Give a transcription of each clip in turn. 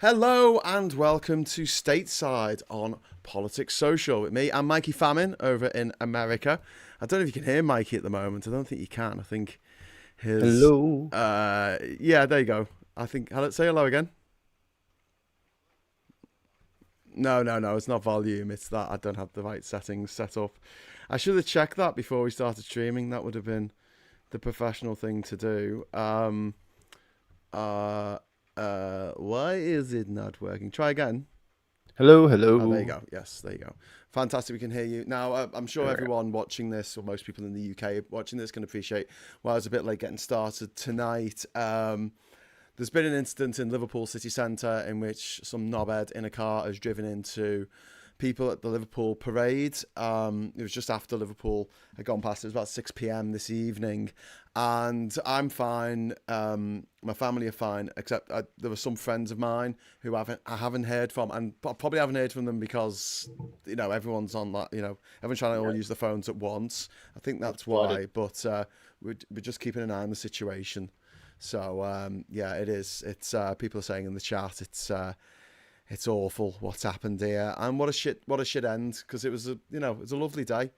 Hello and welcome to Stateside on Politics Social with me. I'm Mikey Famine over in America. I don't know if you can hear Mikey at the moment. I don't think you can. I think his... Hello. Yeah, there you go. I think... Say hello again. No, it's not volume. It's that I don't have the right settings set up. I should have checked that before we started streaming. That would have been the professional thing to do. Why is it not working? Try again. Hello. Oh, there you go. Yes, there you go. Fantastic. We can hear you. Now, I'm sure everyone watching this, or most people in the UK watching this, can appreciate why I was a bit late getting started tonight. There's been an incident in Liverpool city centre in which some knobhead in a car has driven into people at the Liverpool parade. It was just after Liverpool had gone past. It was about 6 p.m. this evening. And I'm fine. My family are fine, except there were some friends of mine who I haven't heard from, and I probably haven't heard from them because everyone's on that. Everyone's trying to all use the phones at once. I think that's why. But we're just keeping an eye on the situation. So yeah, it is. It's people are saying in the chat it's awful what's happened here, and what a shit end, because it was a lovely day.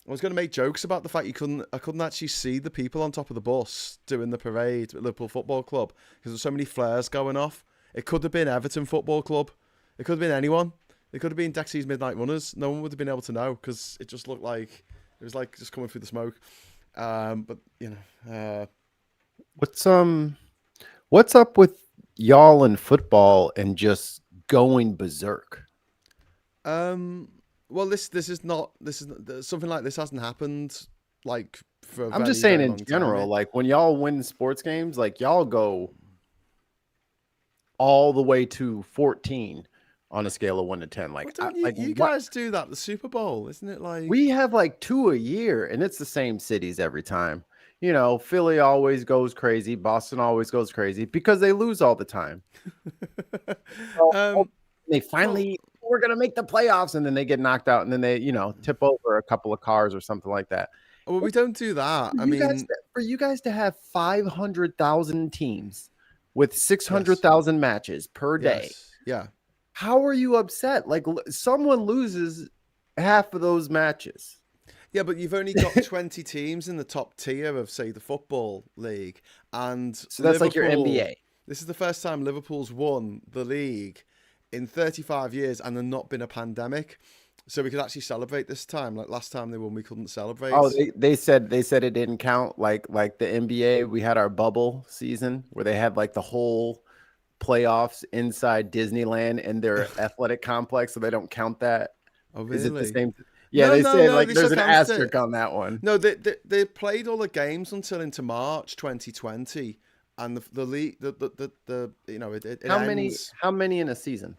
I was going to make jokes about the fact I couldn't actually see the people on top of the bus doing the parade at Liverpool Football Club because there's so many flares going off. It could have been Everton Football Club. It could have been anyone. It could have been Dexy's Midnight Runners. No one would have been able to know because it just looked like it was like just coming through the smoke. But what's up with y'all in football and just going berserk? Well, this is something like this hasn't happened like for a I'm just saying in general, like when y'all win sports games, like y'all go all the way to 14 on a scale of 1 to 10. Like, you guys do that. The Super Bowl, isn't it? Like we have like 2 a year, and it's the same cities every time. Philly always goes crazy. Boston always goes crazy because they lose all the time. They finally, we're going to make the playoffs, and then they get knocked out, and then they, tip over a couple of cars or something like that. Well, we don't do that. For you guys to have 500,000 teams with 600,000 matches per day. Yeah. How are you upset? Like someone loses half of those matches. Yeah, but you've only got 20 teams in the top tier of, say, the Football League. And so that's like your NBA. This is the first time Liverpool's won the league in 35 years and there's not been a pandemic. So we could actually celebrate this time. Like last time they won, we couldn't celebrate. Oh, they said it didn't count. Like the NBA, we had our bubble season where they had like the whole playoffs inside Disneyland and their athletic complex, so they don't count that. Oh, really? Is it the same? Yeah, they said like there's an asterisk on that one. No, they played all the games until into March 2020, and the league it how many in a season?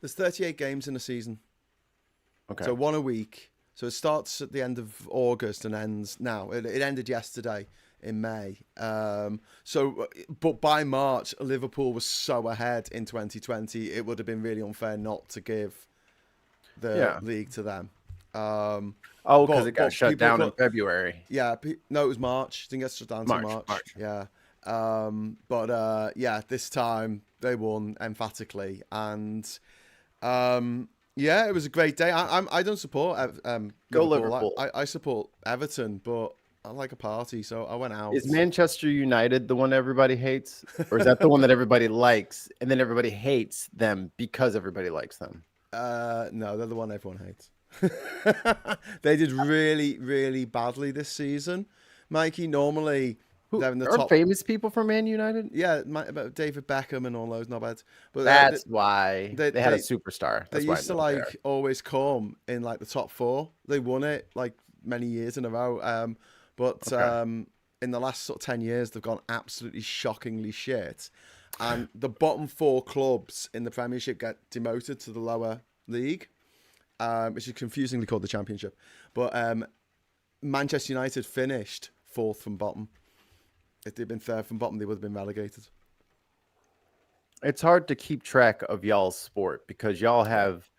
There's 38 games in a season. Okay. So one a week. So it starts at the end of August and ends now. It ended yesterday in May. But by March, Liverpool was so ahead in 2020, it would have been really unfair not to give the league to them. Because it got shut down in February. Yeah, no, it was March. Didn't get shut down until March. Yeah. This time they won emphatically, and yeah, it was a great day. I don't support Go Liverpool. I support Everton, but I like a party, so I went out. Is Manchester United the one everybody hates, or is that the one that everybody likes and then everybody hates them because everybody likes them? No, they're the one everyone hates. They did really, really badly this season, Mikey. Normally, they're in the top. Famous people from Man United. Yeah, about David Beckham and all those knobheads. But that's why they had a superstar. They used to always come in like the top 4. They won it like many years in a row. In the last sort of 10 years, they've gone absolutely shockingly shit. And the bottom 4 clubs in the Premiership get demoted to the lower league, which is confusingly called the Championship. But Manchester United finished 4th from bottom. If they'd been 3rd from bottom, they would have been relegated. It's hard to keep track of y'all's sport because y'all have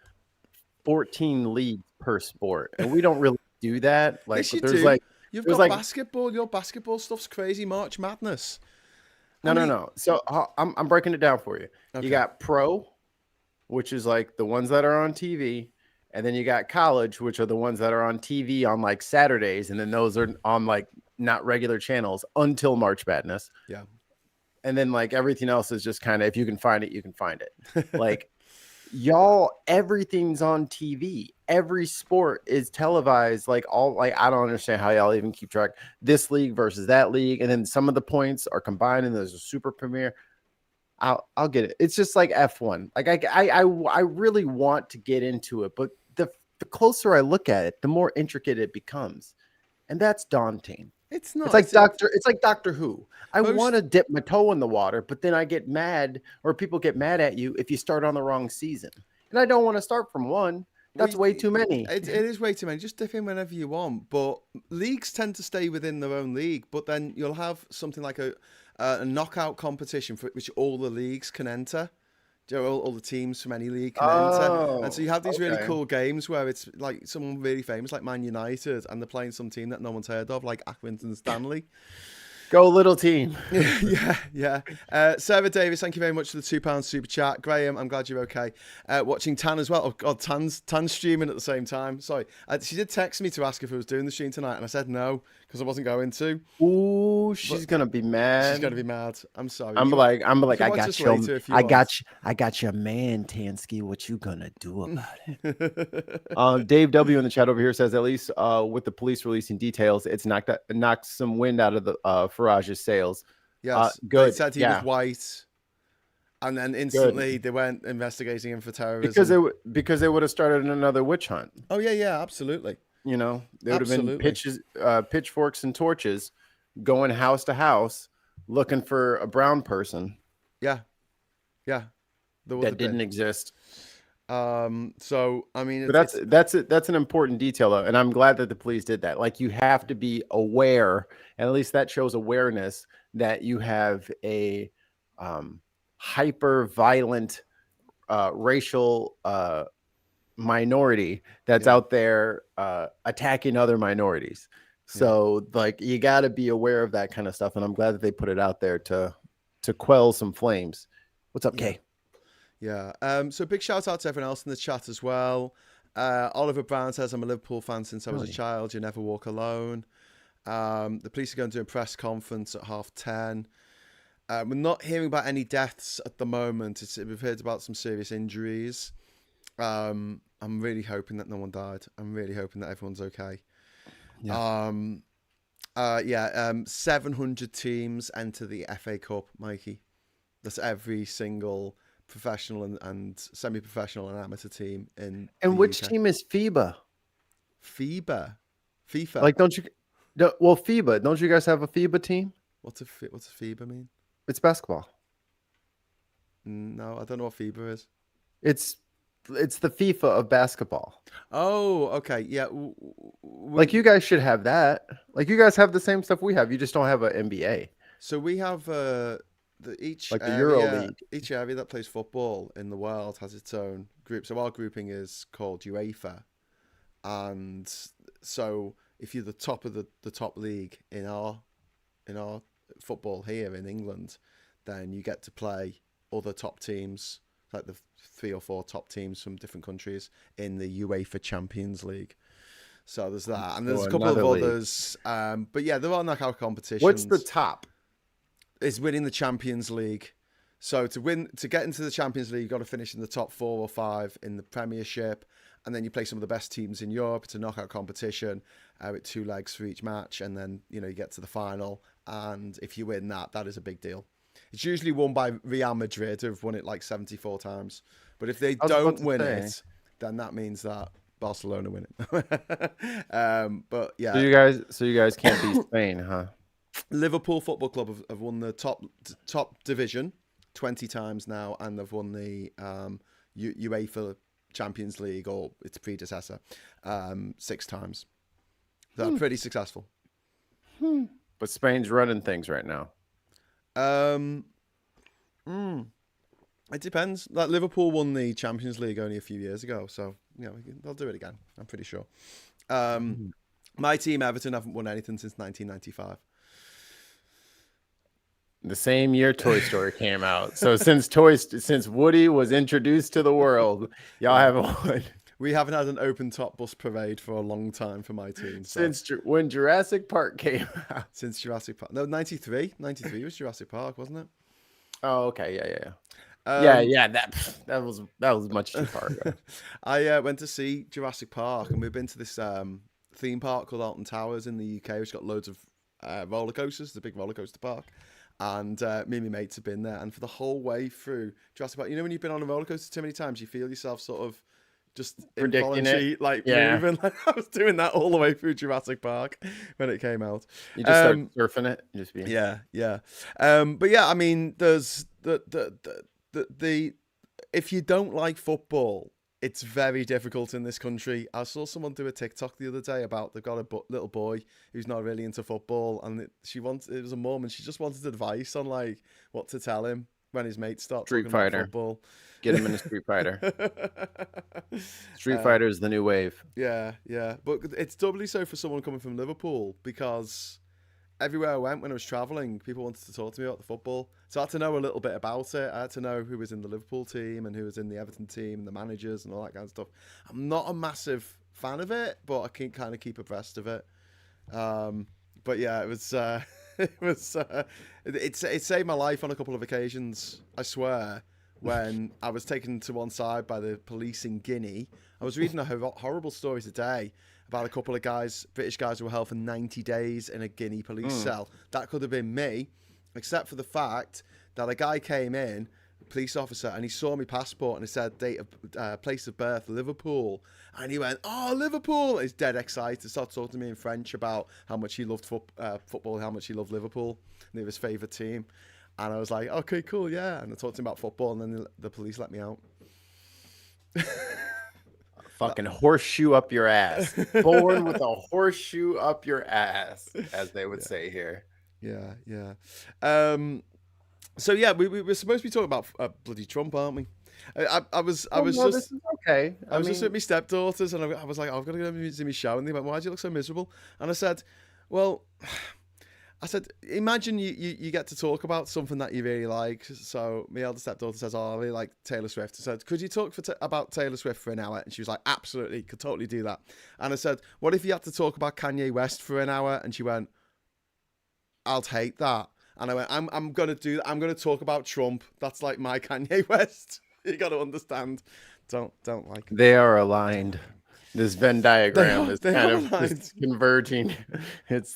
14 leagues per sport, and we don't really do that. Like, yes, there's like you've got basketball. Your basketball stuff's crazy. March Madness. No. So I'm breaking it down for you. Okay. You got pro, which is like the ones that are on TV, and then you got college, which are the ones that are on TV on like Saturdays, and then those are on like not regular channels until March Madness. Yeah. And then like everything else is just kind of, if you can find it, you can find it. Like y'all, everything's on TV. Every sport is televised. Like I don't understand how y'all even keep track. This league versus that league, and then some of the points are combined, and there's a super premiere. I'll get it. It's just like F1. Like I really want to get into it, but the closer I look at it, the more intricate it becomes, and that's daunting. It's not. It's like Doctor Who. I want to dip my toe in the water, but then I get mad, or people get mad at you if you start on the wrong season, and I don't want to start from one. That's way too many. It is way too many. Just dip in whenever you want. But leagues tend to stay within their own league. But then you'll have something like a knockout competition for which all the leagues can enter. All the teams from any league can enter. And so you have these really cool games where it's like someone really famous, like Man United, and they're playing some team that no one's heard of, like Accrington Stanley. Go little team. yeah. Sarah Davis, thank you very much for the £2 super chat. Graham, I'm glad you're okay. Watching Tan as well. Oh God, Tan's streaming at the same time. Sorry, she did text me to ask if I was doing the stream tonight, and I said no because I wasn't going to. Ooh, she's gonna be mad. She's gonna be mad. I'm sorry. I'm like, I got your man, Tansky. What you gonna do about it? Dave W in the chat over here says, at least with the police releasing details, it's knocked some wind out of the Farage's sails. Yes, good. They said he was white, and then instantly they weren't investigating him for terrorism because they would have started another witch hunt. Oh yeah, absolutely. You know, there would have been pitchforks and torches going house to house looking for a brown person. Yeah. That didn't exist. So I mean, but that's an important detail, though, and I'm glad that the police did that. Like, you have to be aware, and at least that shows awareness that you have a hyper violent racial minority that's out there attacking other minorities. So like, you got to be aware of that kind of stuff, and I'm glad that they put it out there to quell some flames. What's up, Kay? Yeah. So big shout out to everyone else in the chat as well. Oliver Brown says, I'm a Liverpool fan since I was a child. You never walk alone. The police are going to do a press conference at 10:30. We're not hearing about any deaths at the moment. We've heard about some serious injuries. I'm really hoping that no one died. I'm really hoping that everyone's okay. Yeah. 700 teams enter the FA Cup, Mikey. That's every single professional and semi-professional and amateur team in. And which team is FIBA? FIFA. Like, FIBA. Don't you guys have a FIBA team? What's a FIBA mean? It's basketball. No, I don't know what FIBA is. It's the FIFA of basketball. Oh, okay. Yeah. Like, you guys should have that. Like, you guys have the same stuff we have. You just don't have an NBA. So we have the Euro League. Each area that plays football in the world has its own group. So our grouping is called UEFA, and so if you're the top of the top league in our football here in England, then you get to play other top teams, like the 3 or 4 top teams from different countries in the UEFA Champions League. So there's that, and there's a couple of others. But yeah, there are knockout competitions. What's the top? Is winning the Champions League. So to get into the Champions League, you've got to finish in the top 4 or 5 in the Premiership, and then you play some of the best teams in Europe. It's a knockout competition with 2 legs for each match, and then you get to the final. And if you win that is a big deal. It's usually won by Real Madrid, who've won it like 74 times. But if they don't win it, then that means that Barcelona win it. But yeah. So you guys can't beat Spain, huh? Liverpool Football Club have won the top division 20 times now, and they've won the UEFA Champions League, or its predecessor, 6 times. So pretty successful. But Spain's running things right now. It depends. Like, Liverpool won the Champions League only a few years ago, so they'll do it again. I'm pretty sure. My team, Everton, haven't won anything since 1995. The same year Toy Story came out. So since Woody was introduced to the world, y'all haven't won. We haven't had an open top bus parade for a long time for my team. So. Since when Jurassic Park came out. Since Jurassic Park. No, 93. 93 was Jurassic Park, wasn't it? Oh, okay. Yeah. That was much too far ago. I went to see Jurassic Park, and we've been to this theme park called Alton Towers in the UK, which got loads of roller coasters, the big roller coaster park. And me and my mates have been there, and for the whole way through Jurassic Park, you know when you've been on a roller coaster too many times, you feel yourself sort of just involuntary, like moving. Like I was doing that all the way through Jurassic Park when it came out. You just start surfing it, just being yeah. But yeah, I mean, there's the if you don't like football, it's very difficult in this country. I saw someone do a TikTok the other day about they've got a little boy who's not really into football, and it was a mom, and she just wanted advice on like what to tell him when his mates start Street talking Fighter. about football. Get him in a Street Fighter. Street Fighter is the new wave. Yeah. But it's doubly so for someone coming from Liverpool, because everywhere I went when I was travelling, people wanted to talk to me about the football. So I had to know a little bit about it. I had to know who was in the Liverpool team and who was in the Everton team and the managers and all that kind of stuff. I'm not a massive fan of it, but I can kind of keep abreast of it. But yeah, it saved my life on a couple of occasions, I swear. When I was taken to one side by the police in Guinea, I was reading a horrible story today about a couple of British guys who were held for 90 days in a Guinea police cell. That could have been me, except for the fact that a guy came in, a police officer, and he saw my passport and it said place of birth, Liverpool. And he went, "Oh, Liverpool!" He's dead excited. Started talking to me in French about how much he loved football, how much he loved Liverpool, and they were his favourite team. And I was like, okay, cool, yeah. And I talked to him about football, and then the police let me out. Fucking horseshoe up your ass. Born with a horseshoe up your ass, as they would say here. Yeah. So yeah, we were supposed to be talking about bloody Trump, aren't we? This is okay. I was just with my stepdaughters, and I was like, I've got to go to my show. And they went, "Why do you look so miserable?" And I said, well, imagine you get to talk about something that you really like. So my eldest stepdaughter says, "Oh, I really like Taylor Swift." I said, "Could you talk about Taylor Swift for an hour?" And she was like, "Absolutely, could totally do that." And I said, "What if you had to talk about Kanye West for an hour?" And she went, "I'll take that." And I went, I'm going to do that. I'm going to talk about Trump. That's like my Kanye West. You got to understand. Don't like him. They are aligned. This Venn diagram is kind of just converging.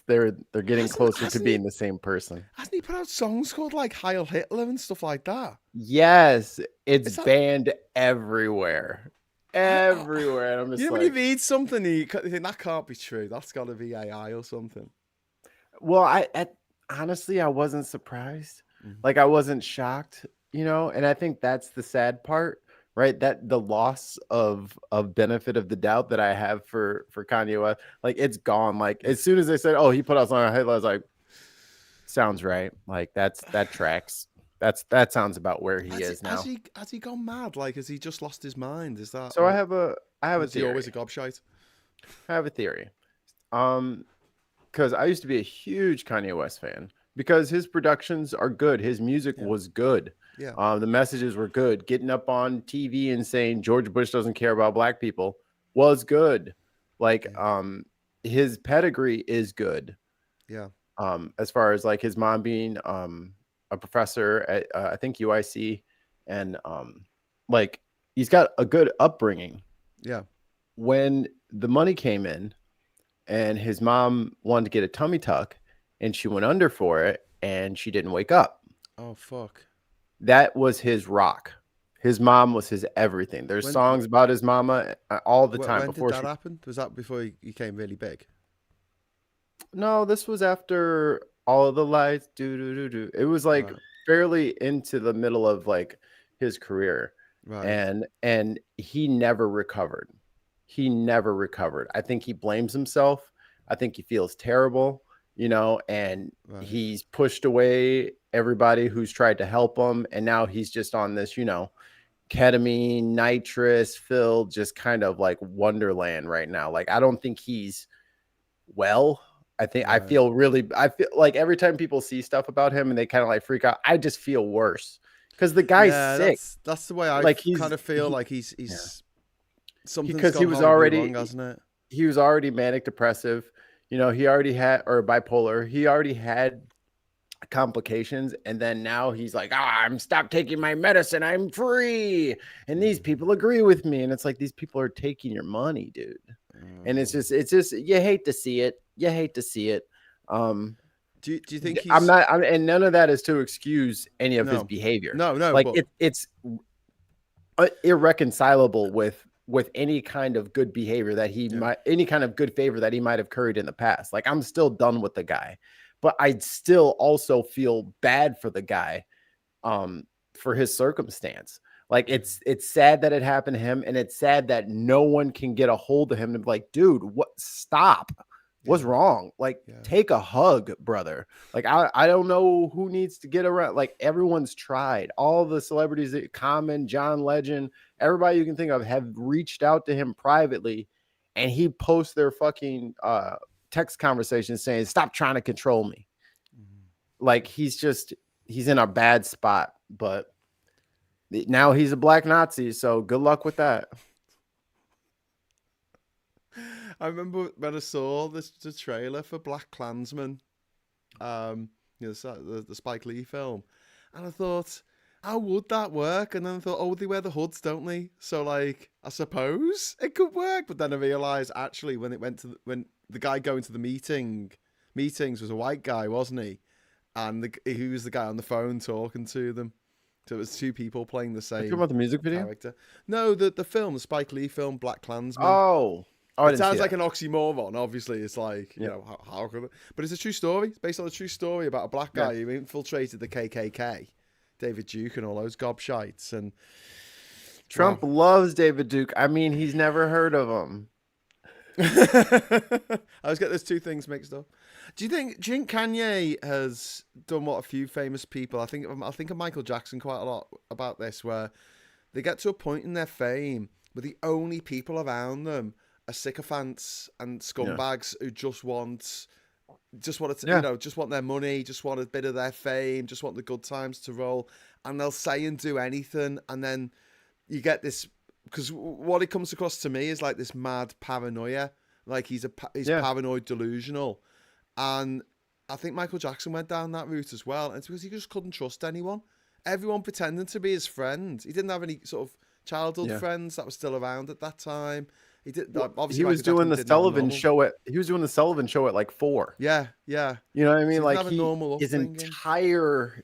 They're getting closer to being the same person. Hasn't he put out songs called like Heil Hitler and stuff like that? Yes, it's banned everywhere. Everywhere. And I'm just when you read something, you think that can't be true. That's got to be AI or something. Well, honestly, I wasn't surprised. Like, I wasn't shocked, and I think that's the sad part. Right, that the loss of benefit of the doubt that I have for Kanye West, like it's gone. Like as soon as they said, "Oh, he put out something," I was like, "Sounds right." Like that tracks. That sounds about where he is now. Has he gone mad? Like, has he just lost his mind? Is that so? Like, I have a theory. He always a gobshite? I have a theory. Because I used to be a huge Kanye West fan because his productions are good. His music was good. Yeah. The messages were good. Getting up on TV and saying George Bush doesn't care about black people was good. Like, his pedigree is good. Yeah. As far as like his mom being a professor at I think UIC, and like he's got a good upbringing. Yeah. When the money came in, and his mom wanted to get a tummy tuck, and she went under for it, and she didn't wake up. Oh fuck. That was his rock. His mom was his everything. There's songs about his mama all the time. When did that happen? Was that before he became really big? No, this was after All of the Lights. It was like fairly into the middle of like his career. Right. And he never recovered. I think he blames himself. I think he feels terrible, and he's pushed away everybody who's tried to help him. And now he's just on this, ketamine, nitrous filled, just kind of like wonderland right now. Like, I don't think he's well. I feel like every time people see stuff about him and they kind of like freak out, I just feel worse because the guy's sick. That's the way I Like kind of feel. Like he's something's because gone horribly wrong, hasn't it? He was already manic depressive. You know, he already had, or bipolar. He already had complications, and then now he's like, I'm stop taking my medicine, I'm free, and these people agree with me, and it's like these people are taking your money, dude. And it's just you hate to see it. Do you think he's... and none of that is to excuse any of his behavior. No, like it's irreconcilable with any kind of good behavior that he might, any kind of good favor that he might have curried in the past. Like, I'm still done with the guy, but I still also feel bad for the guy, for his circumstance. Like, it's sad that it happened to him, and it's sad that no one can get a hold of him and be like, dude, stop. What's wrong? Like, take a hug, brother. Like, I don't know who needs to get around. Like, everyone's tried. All the celebrities, Common, John Legend, everybody you can think of have reached out to him privately, and he posts their fucking text conversations saying, stop trying to control me. Like, he's in a bad spot, but now he's a black Nazi, so good luck with that. I remember when I saw the trailer for Black Klansman, the Spike Lee film, and I thought, how would that work? And then I thought, oh, they wear the hoods, don't they? So, like, I suppose it could work. But then I realized, actually, when the guy going to the meetings was a white guy, wasn't he? And he was the guy on the phone talking to them. So it was two people playing the same. Are you talking about the music video? Character. No, the film, the Spike Lee film, Black Klansman. Oh, it sounds like an oxymoron. Obviously, it's like, you know, how could it? But it's a true story. It's based on a true story about a black guy who infiltrated the KKK, David Duke, and all those gobshites. And Trump loves David Duke. I mean, he's never heard of him. I always get those two things mixed up. Do you think Kanye has done what a few famous people? I think of Michael Jackson quite a lot about this, where they get to a point in their fame where the only people around them are sycophants and scumbags who just want their money, just want a bit of their fame, just want the good times to roll, and they'll say and do anything, and then you get this, because what it comes across to me is like this mad paranoia, like he's paranoid, delusional, and I think Michael Jackson went down that route as well, and it's because he just couldn't trust anyone. Everyone pretending to be his friend. He didn't have any sort of childhood friends that were still around at that time. He did. Obviously, he was doing the Sullivan show at. He was doing the Sullivan show at like 4. Yeah. You know what I mean? So like his entire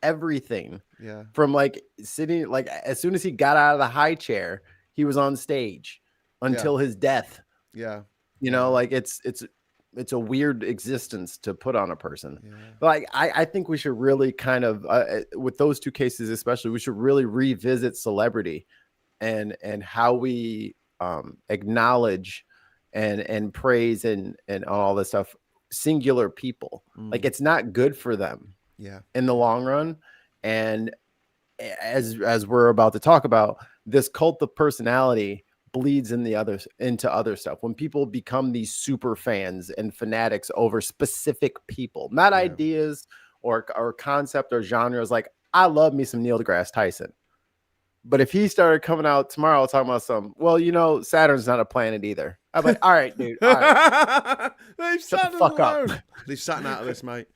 everything. Yeah. From like sitting, like as soon as he got out of the high chair, he was on stage until his death. Yeah. You know, like it's a weird existence to put on a person. Yeah. But like I think we should really kind of with those two cases especially, we should really revisit celebrity and how we acknowledge and praise and all this stuff, singular people. Like, it's not good for them in the long run. And as we're about to talk about, this cult of personality bleeds into other stuff. When people become these super fans and fanatics over specific people, not ideas or concept or genres. Like, I love me some Neil deGrasse Tyson. But if he started coming out tomorrow talking about Saturn's not a planet either, I'm like, all right, dude. All right. Leave Saturn alone. Leave Saturn out of this, mate.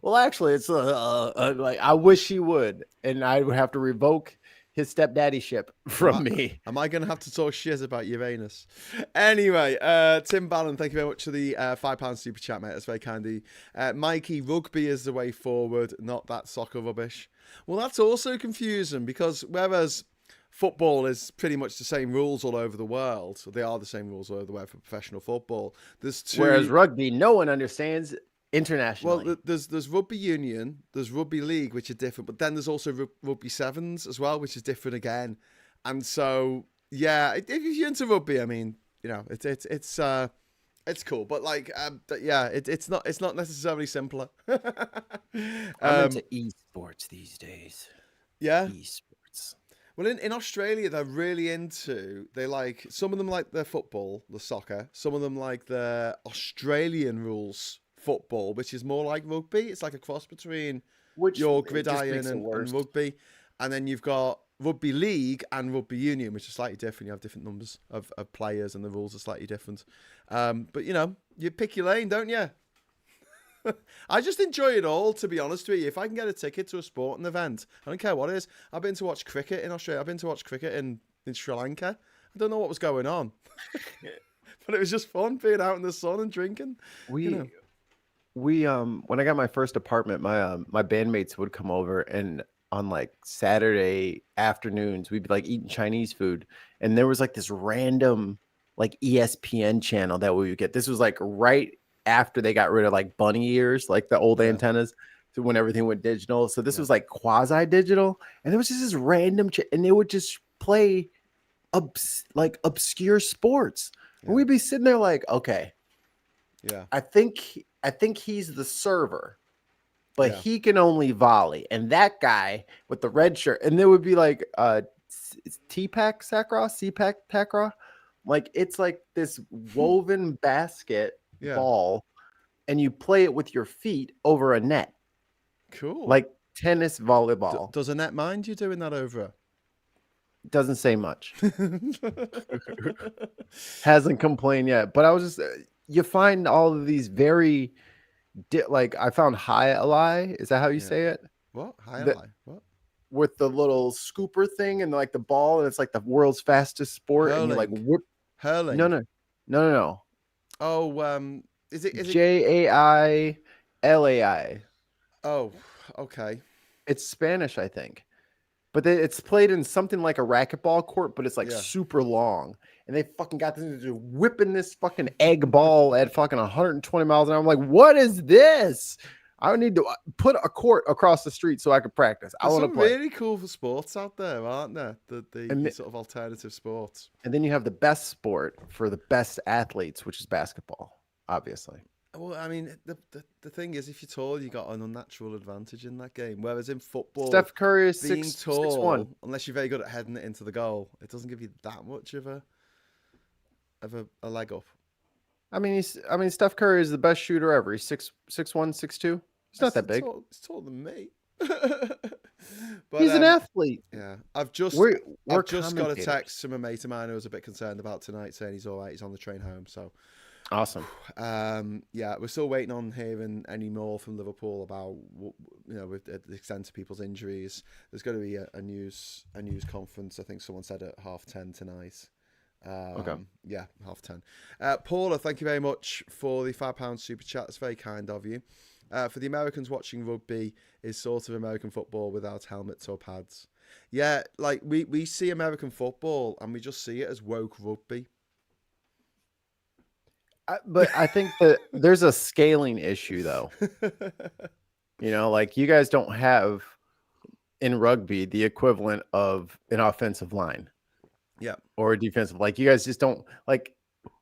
Well, actually, it's like, I wish he would, and I would have to revoke his stepdaddyship from me. Am I going to have to talk shit about Uranus? Anyway, Tim Ballon, thank you very much for the £5 super chat, mate. That's very kind of you. Mikey, rugby is the way forward, not that soccer rubbish. Well, that's also confusing, because whereas football is pretty much the same rules all over the world, they are the same rules all over the world for professional football. Whereas rugby, no one understands internationally. Well, there's rugby union, there's rugby league, which are different, but then there's also rugby sevens as well, which is different again. And so, yeah, if you're into rugby, I mean, you know, it's cool, but like, it's not necessarily simpler. I'm into esports these days. Yeah, esports. Well, in Australia, they're really into, some of them like their football, the soccer. Some of them like the Australian rules football, which is more like rugby. It's like a cross between Which your it just gridiron makes it worse. and rugby. And then you've got rugby league and rugby union, which are slightly different. You have different numbers of players and the rules are slightly different. But, you pick your lane, don't you? I just enjoy it all, to be honest with you. If I can get a ticket to a sporting event, I don't care what it is. I've been to watch cricket in Australia. I've been to watch cricket in Sri Lanka. I don't know what was going on. But it was just fun being out in the sun and drinking. We when I got my first apartment, my bandmates would come over, and on like Saturday afternoons, we'd be like eating Chinese food, and there was like this random like ESPN channel that we would get. This was like right after they got rid of like bunny ears, like the old antennas, so when everything went digital. So this was like quasi digital, and there was just this random and they would just play obscure sports. And we'd be sitting there like, okay, I think he's the server, but he can only volley. And that guy with the red shirt, and there would be like T-Pack Sakra, C-Pack Takra. Like it's like this woven basket ball, and you play it with your feet over a net. Cool. Like tennis volleyball. Does a net mind you doing that over? Doesn't say much. Hasn't complained yet. But I was just, you find all of these very, I found High Ally. Is that how you say it? What? High Ally? What? With the little scooper thing and like the ball, and it's like the world's fastest sport. Hurling. And you like whip. Hurling. No. Oh, is it Jailai? Oh, okay. It's Spanish, I think. But it's played in something like a racquetball court, but it's like super long. And they fucking got this just whipping this fucking egg ball at fucking 120 miles an hour. I'm like, what is this? I need to put a court across the street so I could practice. I want to play. Really cool for sports out there, aren't there? The sort of alternative sports. And then you have the best sport for the best athletes, which is basketball, obviously. Well, I mean, the thing is, if you're tall, you got an unnatural advantage in that game. Whereas in football, Steph Curry is being 6'1", unless you're very good at heading it into the goal, it doesn't give you that much of a leg up. I mean, Steph Curry is the best shooter ever. He's 6'1", 6'2". He's not that big. He's taller than me. But he's an athlete. Yeah, I've just got a text from a mate of mine who was a bit concerned about tonight, saying he's all right. He's on the train home, so. Awesome. We're still waiting on hearing any more from Liverpool about with the extent of people's injuries. There's going to be a news conference. I think someone said at 10:30 tonight. Okay. Yeah, 10:30. Paula, thank you very much for the £5 super chat. It's very kind of you. For the Americans watching rugby is sort of American football without helmets or pads. Yeah, like we see American football and we just see it as woke rugby. But I think that there's a scaling issue, though. Like you guys don't have in rugby the equivalent of an offensive line, or a defensive. Like you guys just don't like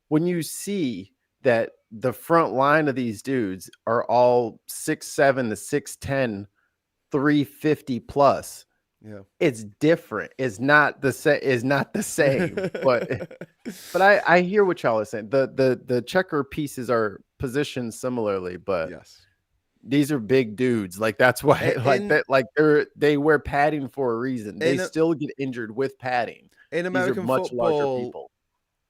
when you see that the front line of these dudes are all 6'7" to 6'10", 350 plus. Yeah, it's different. It's not the same. But I hear what y'all are saying. The checker pieces are positioned similarly, but these are big dudes. Like that's why they wear padding for a reason. They still get injured with padding. In American much football, larger people.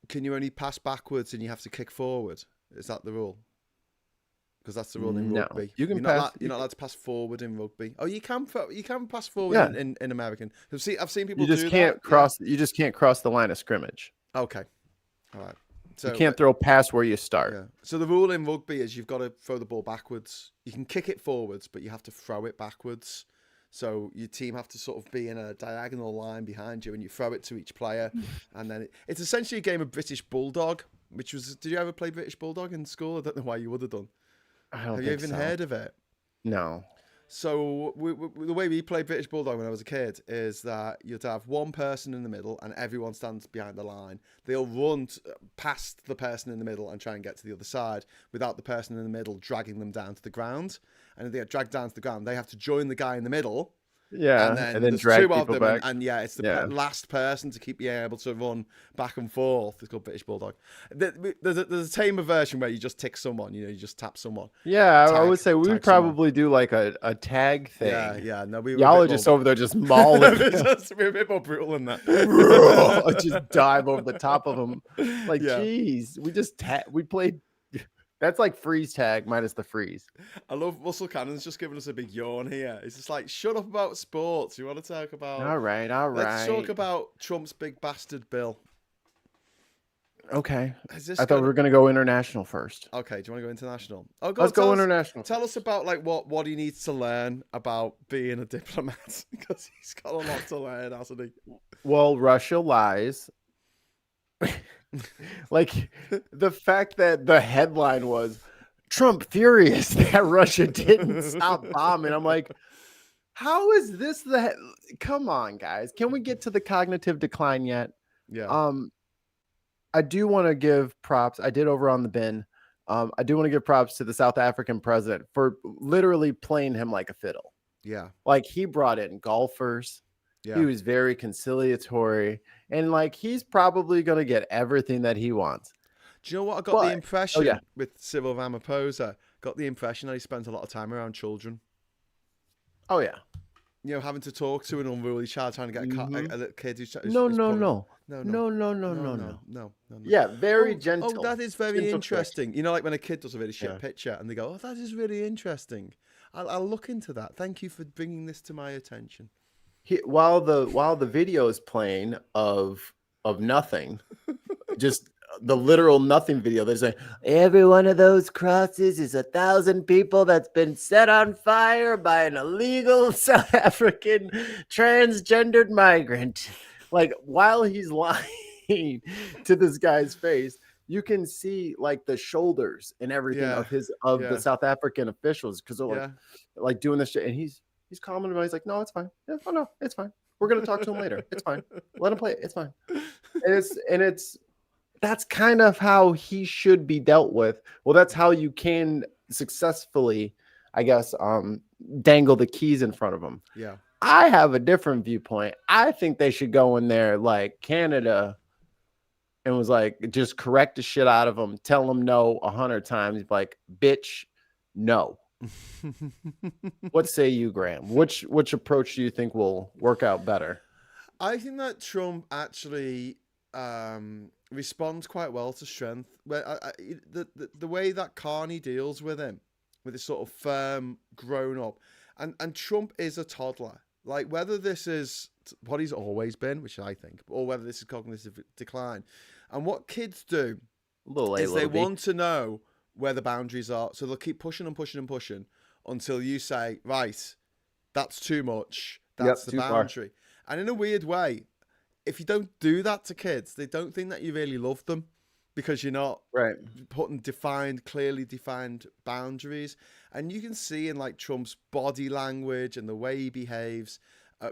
Can you only pass backwards and you have to kick forward? Is that the rule? Because that's the rule in rugby. You can you're not allowed to pass forward in rugby. Oh, you can pass forward in American. I've seen people. You just can't cross. You just can't cross the line of scrimmage. Okay, all right. So you can't throw past where you start. Yeah. So the rule in rugby is you've got to throw the ball backwards. You can kick it forwards, but you have to throw it backwards. So your team have to sort of be in a diagonal line behind you, and you throw it to each player, and then it's essentially a game of British Bulldog. Did you ever play British Bulldog in school? I don't know why you would have done. Have you even heard of it? No. So the way we played British Bulldog when I was a kid is that you'd have one person in the middle and everyone stands behind the line. They'll run past the person in the middle and try and get to the other side without the person in the middle dragging them down to the ground. And if they get dragged down to the ground, they have to join the guy in the middle Yeah, then and then there's drag 2 of people them, back. and yeah, it's the Yeah. last person to keep you able to run back and forth. It's called British Bulldog. There's a tamer version where you just tick someone, you just tap someone. Yeah, I would Tag- say we would tag someone. probably do like a tag thing. Yeah. No, we were Y'all a are bit just more. over there just mauling them. We're a bit more brutal than that. Just dive over the top of them. Like, Yeah. geez, we played. That's like freeze tag minus the freeze. I love Russell Cannon's just giving us a big yawn here. It's just like, shut up about sports. You want to talk about? All right. Let's talk about Trump's big bastard bill. Okay. Is this I thought we were going to go international first. Okay, do you want to go international? Let's go international. Tell us about like what he needs to learn about being a diplomat, because he's got a lot to learn, hasn't he? Well, Russia lies. Like the fact that the headline was Trump furious that Russia didn't stop bombing. I'm like, how is this come on, guys. Can we get to the cognitive decline yet? Yeah. I do want to give props. I did over on the bin. I do want to give props to the South African president for literally playing him like a fiddle. Yeah. Like he brought in golfers. Yeah. He was very conciliatory, and like he's probably going to get everything that he wants. Do you know what I got the impression yeah. with Cyril Ramaphosa? Got the impression that he spent a lot of time around children. Oh yeah. Having to talk to an unruly child, trying to get a little kid who's no. Yeah, very gentle. Oh, that is very interesting. Like when a kid does a really shit picture and they go, "Oh, that is really interesting. I'll look into that. Thank you for bringing this to my attention." While the video is playing of nothing, just the literal nothing video, they're saying every one of those crosses is 1,000 people that's been set on fire by an illegal South African transgendered migrant. Like while he's lying to this guy's face, you can see like the shoulders and everything of the South African officials, because they're like doing this shit, and he's calming him. He's like, no, it's fine. Yeah, oh, no, it's fine. We're gonna talk to him later. It's fine. Let him play it. It's fine. And that's kind of how he should be dealt with. Well, that's how you can successfully, I guess, dangle the keys in front of him. Yeah. I have a different viewpoint. I think they should go in there like Canada and was like, just correct the shit out of them. Tell them no 100 times. Like, bitch, no. What say you, Graham? Which approach do you think will work out better? I think that Trump actually responds quite well to strength. The way that Kanye deals with him, with this sort of firm, grown up, and Trump is a toddler. Like whether this is what he's always been, which I think, or whether this is cognitive decline, and what kids do is they want to know where the boundaries are. So they'll keep pushing and pushing and pushing until you say, right, that's too much. That's the boundary. And in a weird way, if you don't do that to kids, they don't think that you really love them, because you're not putting clearly defined boundaries. And you can see in like Trump's body language and the way he behaves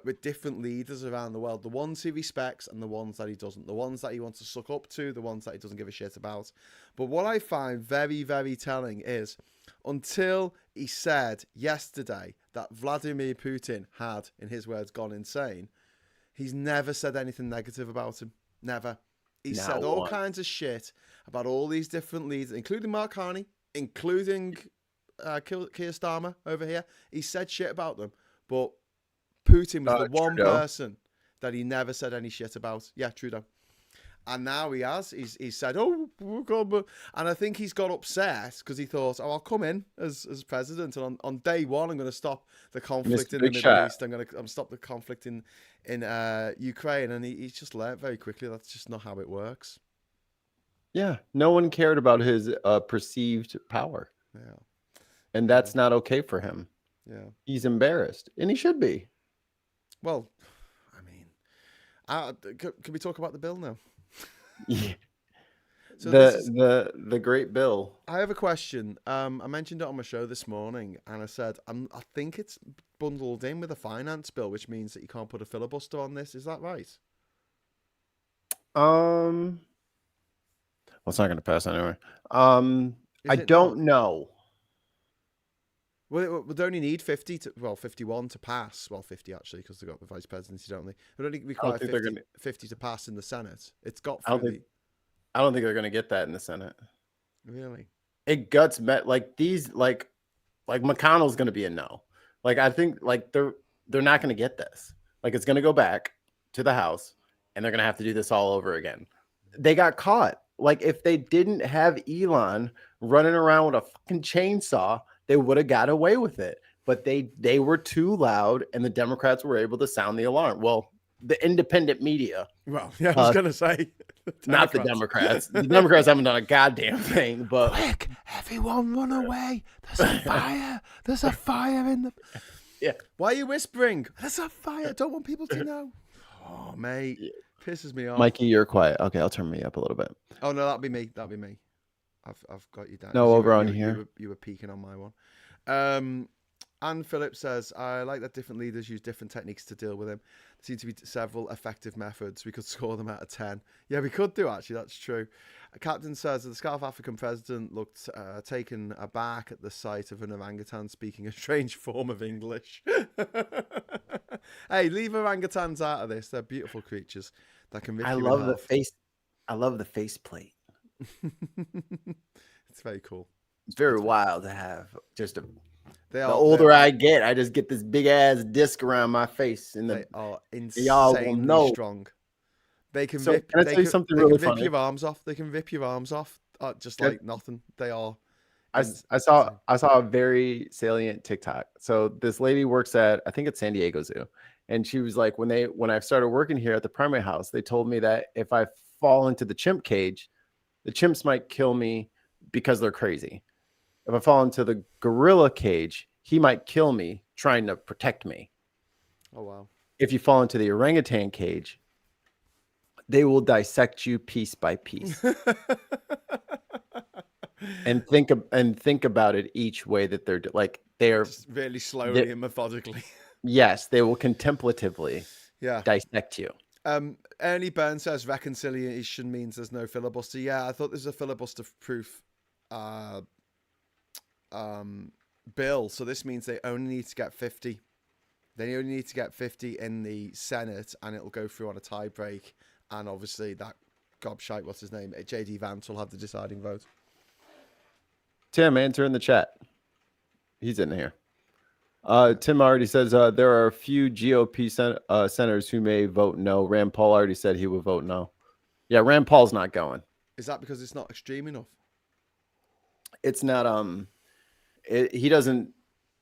with different leaders around the world, the ones he respects and the ones that he doesn't, the ones that he wants to suck up to, the ones that he doesn't give a shit about. But what I find very, very telling is until he said yesterday that Vladimir Putin had, in his words, gone insane, he's never said anything negative about him. Never. He said all kinds of shit about all these different leaders, including Mark Carney, including Keir Starmer over here. He said shit about them, but Putin was the one person that he never said any shit about. Yeah, Trudeau. And now he has. He's said, oh, God. And I think he's got upset because he thought, oh, I'll come in as president. And on day one, I'm going to stop the conflict in the Middle East. I'm going to stop the conflict in Ukraine. And he's just learned very quickly that's just not how it works. Yeah. No one cared about his perceived power. Yeah. And that's not okay for him. Yeah. He's embarrassed. And he should be. Well, I mean, can we talk about the bill now? Yeah. So the great bill. I have a question. I mentioned it on my show this morning, and I said I think it's bundled in with a finance bill, which means that you can't put a filibuster on this. Is that right? Well, it's not going to pass anyway. I don't know. Well, they only need 51 to pass. Well, 50 actually, because they've got the vice presidency, don't they? It only require 50 to pass in the Senate. It's got through I don't think they're going to get that in the Senate. Really? It guts met like these like McConnell's going to be a no. Like I think like they're not going to get this. Like it's going to go back to the House and they're going to have to do this all over again. They got caught. Like if they didn't have Elon running around with a fucking chainsaw, they would have got away with it. But they were too loud and the Democrats were able to sound the alarm. Well, the independent media. Well, yeah, I was going to say. Not the Democrats. The Democrats haven't done a goddamn thing, but... Quick, everyone run away. There's a fire. There's a fire in the... Yeah. Why are you whispering? There's a fire. I don't want people to know. Oh, mate. Pisses me off. Mikey, you're quiet. Okay, I'll turn me up a little bit. Oh, no, that'll be me. I've got you down. No, over on here. You were peeking on my one. Anne Phillips says, I like that different leaders use different techniques to deal with him. There seem to be several effective methods. We could score them out of 10. Yeah, we could do, actually. That's true. Captain says that the South African president looked taken aback at the sight of an orangutan speaking a strange form of English. Hey, leave orangutans out of this. They're beautiful creatures that can rip you in half. I love the face plate. It's very cool. It's very wild to have just a... The older I get, I just get this big ass disc around my face, and they are insanely strong. They can rip. Can I tell you something really funny? Rip your arms off. They can rip your arms off just like nothing. They are. I saw a very salient TikTok. So this lady works at, I think it's San Diego Zoo, and she was like, when I started working here at the primary house, they told me that if I fall into the chimp cage, the chimps might kill me because they're crazy. If I fall into the gorilla cage, he might kill me trying to protect me. Oh, wow. If you fall into the orangutan cage, they will dissect you piece by piece. and think about it each way that they're like, they're just really slowly and methodically. Yes, they will contemplatively dissect you. Ernie Burns says reconciliation means there's no filibuster. Yeah, I thought there's a filibuster proof bill, so this means they only need to get 50. They only need to get 50 in the Senate, and it'll go through on a tie break. And obviously, that gobshite, what's his name, JD Vance will have the deciding vote. Tim, answer in the chat. He's in here. Tim already says there are a few GOP senators who may vote no. Rand Paul already said he would vote no. Yeah, Rand Paul's not going. Is that because it's not extreme enough? It's not. He doesn't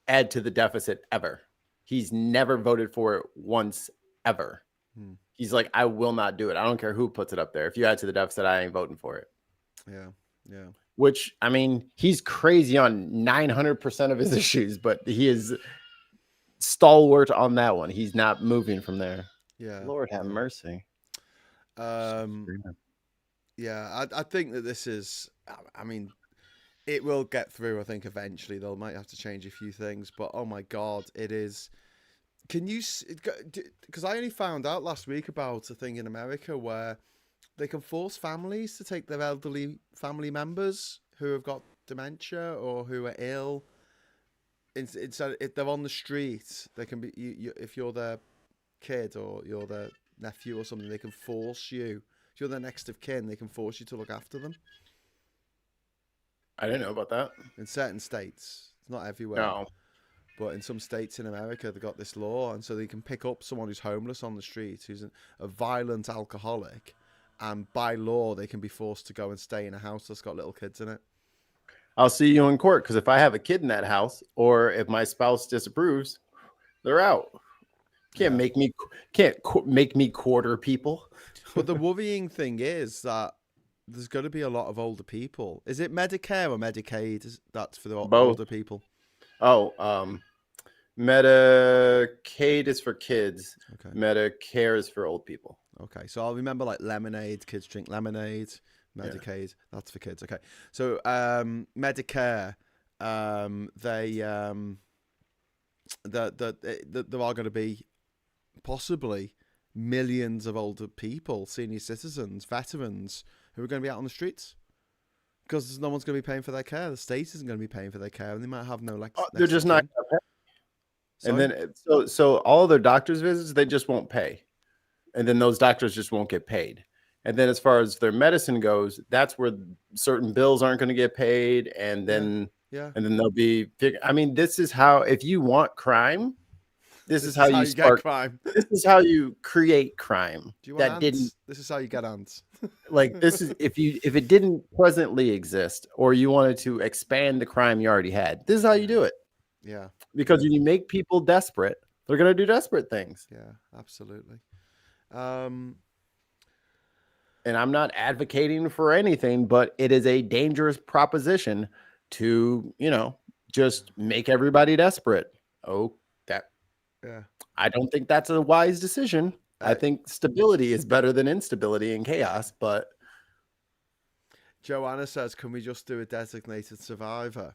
add to the deficit ever. He's never voted for it once ever. He's like, I will not do it. I don't care who puts it up there. If you add to the deficit, I ain't voting for it. Yeah. Which, I mean, he's crazy on 900% of his issues, but he is stalwart on that one. He's not moving from there. Yeah. Lord have mercy. Yeah, I think that this is, I mean, it will get through, I think, eventually. They might have to change a few things, but oh my God, it is. Can you, because I only found out last week about a thing in America where they can force families to take their elderly family members who have got dementia or who are ill. Instead, if they're on the street, they can be, if you're their kid or you're their nephew or something, they can force you. If you're their next of kin, they can force you to look after them. I didn't know about that. In certain states. It's not everywhere. No. But in some states in America, they've got this law, and so they can pick up someone who's homeless on the street, who's a violent alcoholic, and by law, they can be forced to go and stay in a house that's got little kids in it. I'll see you in court, because if I have a kid in that house, or if my spouse disapproves, they're out. Can't make me quarter people. But the worrying thing is that there's going to be a lot of older people. Is it Medicare or Medicaid? That's for the older people. Oh, Medicaid is for kids. Okay. Medicare is for old people. Okay, so I'll remember like lemonade. Kids drink lemonade. Medicaid, that's for kids. Okay, so Medicare, there are going to be possibly millions of older people, senior citizens, veterans who are going to be out on the streets Because no one's going to be paying for their care. The state isn't going to be paying for their care, and they might have no They're just not going to pay. And then so all of their doctor's visits, they just won't pay. And then those doctors just won't get paid. And then as far as their medicine goes, that's where certain bills aren't going to get paid. And then, and then they'll be, I mean, this is how, if you want crime, this is how you start crime. This is how you create crime. Do you want ants? This is how you get ants. Like this is, if it didn't presently exist, or you wanted to expand the crime you already had, this is how you do it. Yeah. Because when you make people desperate, they're going to do desperate things. Yeah, absolutely. And I'm not advocating for anything, but it is a dangerous proposition to, just make everybody desperate. I don't think that's a wise decision. I think stability is better than instability and chaos, but Joanna says, can we just do a designated survivor?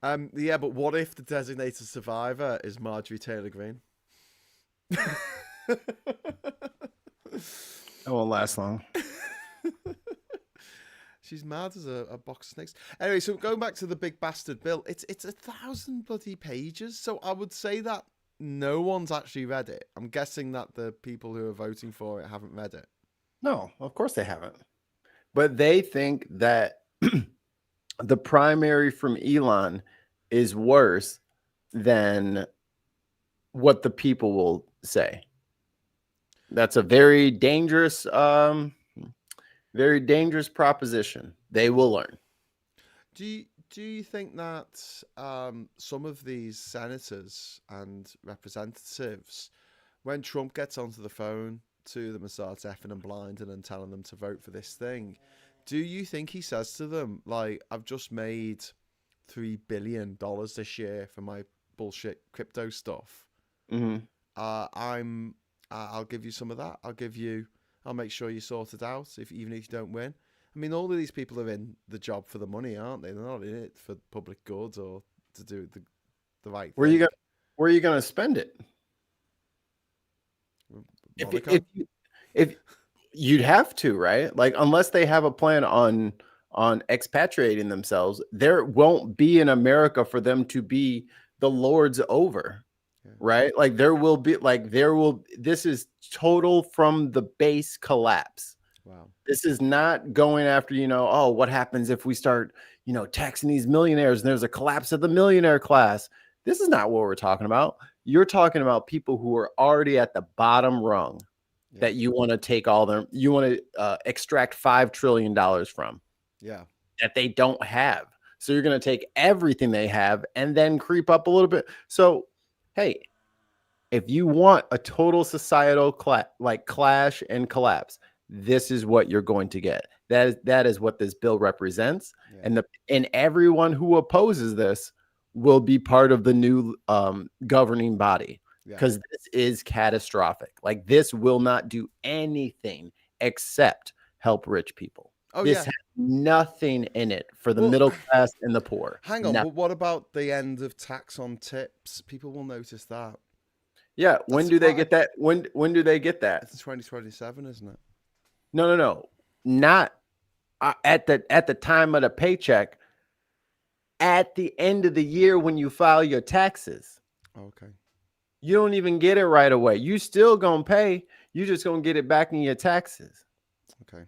Yeah, but what if the designated survivor is Marjorie Taylor Greene? It won't last long. She's mad as a box of snakes. Anyway, so going back to the big bastard bill, it's 1,000 bloody pages. So I would say that no one's actually read it. I'm guessing that the people who are voting for it haven't read it. No, of course they haven't. But they think that the primary from Elon is worse than what the people will say. That's a very dangerous proposition. They will learn. Do you think that some of these senators and representatives, when Trump gets onto the phone to them and starts effing and blinding and telling them to vote for this thing, do you think he says to them, like, I've just made $3 billion this year for my bullshit crypto stuff. Mm-hmm. I'll give you some of that. I'll make sure you sort it out, even if you don't win. I mean, all of these people are in the job for the money, aren't they? They're not in it for public goods or to do the right thing. Where are you going to spend it? If you'd have to, right? Like, unless they have a plan on expatriating themselves, there won't be in America for them to be the lords over. Right? Like this is total from the base collapse. Wow. This is not going after, what happens if we start, taxing these millionaires and there's a collapse of the millionaire class. This is not what we're talking about. You're talking about people who are already at the bottom rung that you want to take you want to extract $5 trillion from. Yeah. That they don't have. So you're going to take everything they have and then creep up a little bit. So, hey, if you want a total societal clash and collapse, this is what you're going to get. That is what this bill represents. Yeah. And everyone who opposes this will be part of the new governing body, because this is catastrophic. Like, this will not do anything except help rich people. This has nothing in it for the middle class and the poor. Hang on, but what about the end of tax on tips? People will notice that. Yeah, when do they get that? When do they get that? It's 2027, isn't it? No. Not at the time of the paycheck. At the end of the year when you file your taxes. Okay. You don't even get it right away. You still gonna pay. You just gonna get it back in your taxes. Okay.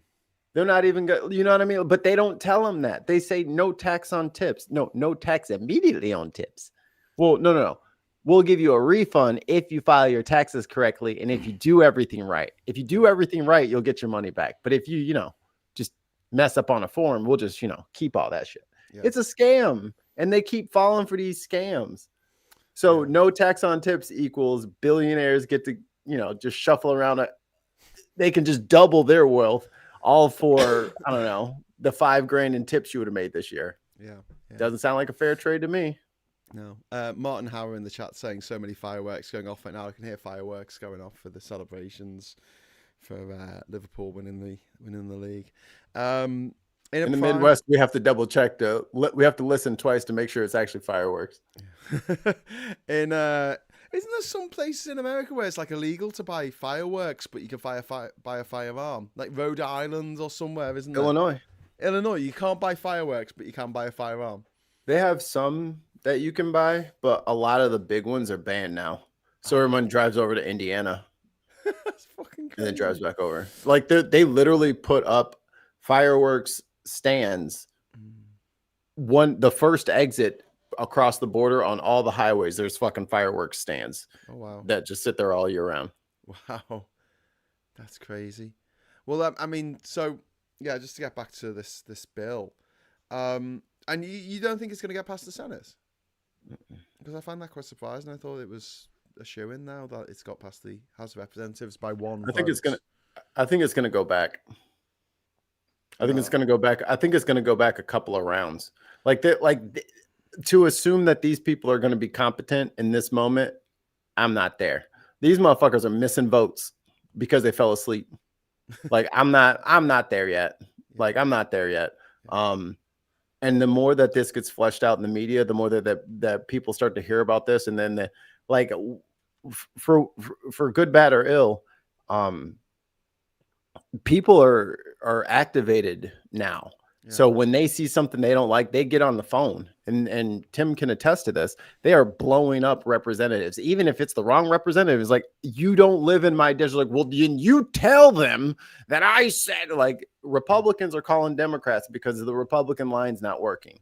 They're not even going, you know what I mean? But they don't tell them that. They say no tax on tips. No tax immediately on tips. Well, no. We'll give you a refund if you file your taxes correctly and if you do everything right. If you do everything right, you'll get your money back. But if you just mess up on a form, we'll just, keep all that shit. Yeah. It's a scam, and they keep falling for these scams. So no tax on tips equals billionaires get to, just shuffle around. They can just double their wealth. All for, I don't know, the $5,000 in tips you would have made this year. Yeah. Doesn't sound like a fair trade to me. No. Martin Hauer in the chat saying so many fireworks going off right now. I can hear fireworks going off for the celebrations for Liverpool winning the league. In the Midwest, we have to double check. We have to listen twice to make sure it's actually fireworks. Isn't there some places in America where it's like illegal to buy fireworks, but you can buy a firearm, like Rhode Island or somewhere, isn't there? Illinois. Illinois, you can't buy fireworks, but you can buy a firearm. They have some that you can buy, but a lot of the big ones are banned now. So everyone drives over to Indiana That's fucking crazy. and then drives back over. Like they literally put up fireworks stands. The first exit across the border on all the highways, there's fucking fireworks stands. Oh wow. That just sit there all year round. Wow. That's crazy. Well, I mean, so yeah, just to get back to this bill, and you don't think it's going to get past the Senate? Because I find that quite surprising. I thought it was a shoe-in now that it's got past the House of Representatives by one vote. I think it's gonna go back. I think it's gonna go back. I think it's gonna go back a couple of rounds. To assume that these people are gonna be competent in this moment, I'm not there. These motherfuckers are missing votes because they fell asleep. Like I'm not there yet. Like I'm not there yet. And the more that this gets fleshed out in the media, the more that people start to hear about this, and then for good, bad, or ill, people are activated now. Yeah. So when they see something they don't like, they get on the phone, and Tim can attest to this. They are blowing up representatives, even if it's the wrong representative. It's like, you don't live in my district. Like, well, you tell them that I said. Like, Republicans are calling Democrats because the Republican line's not working,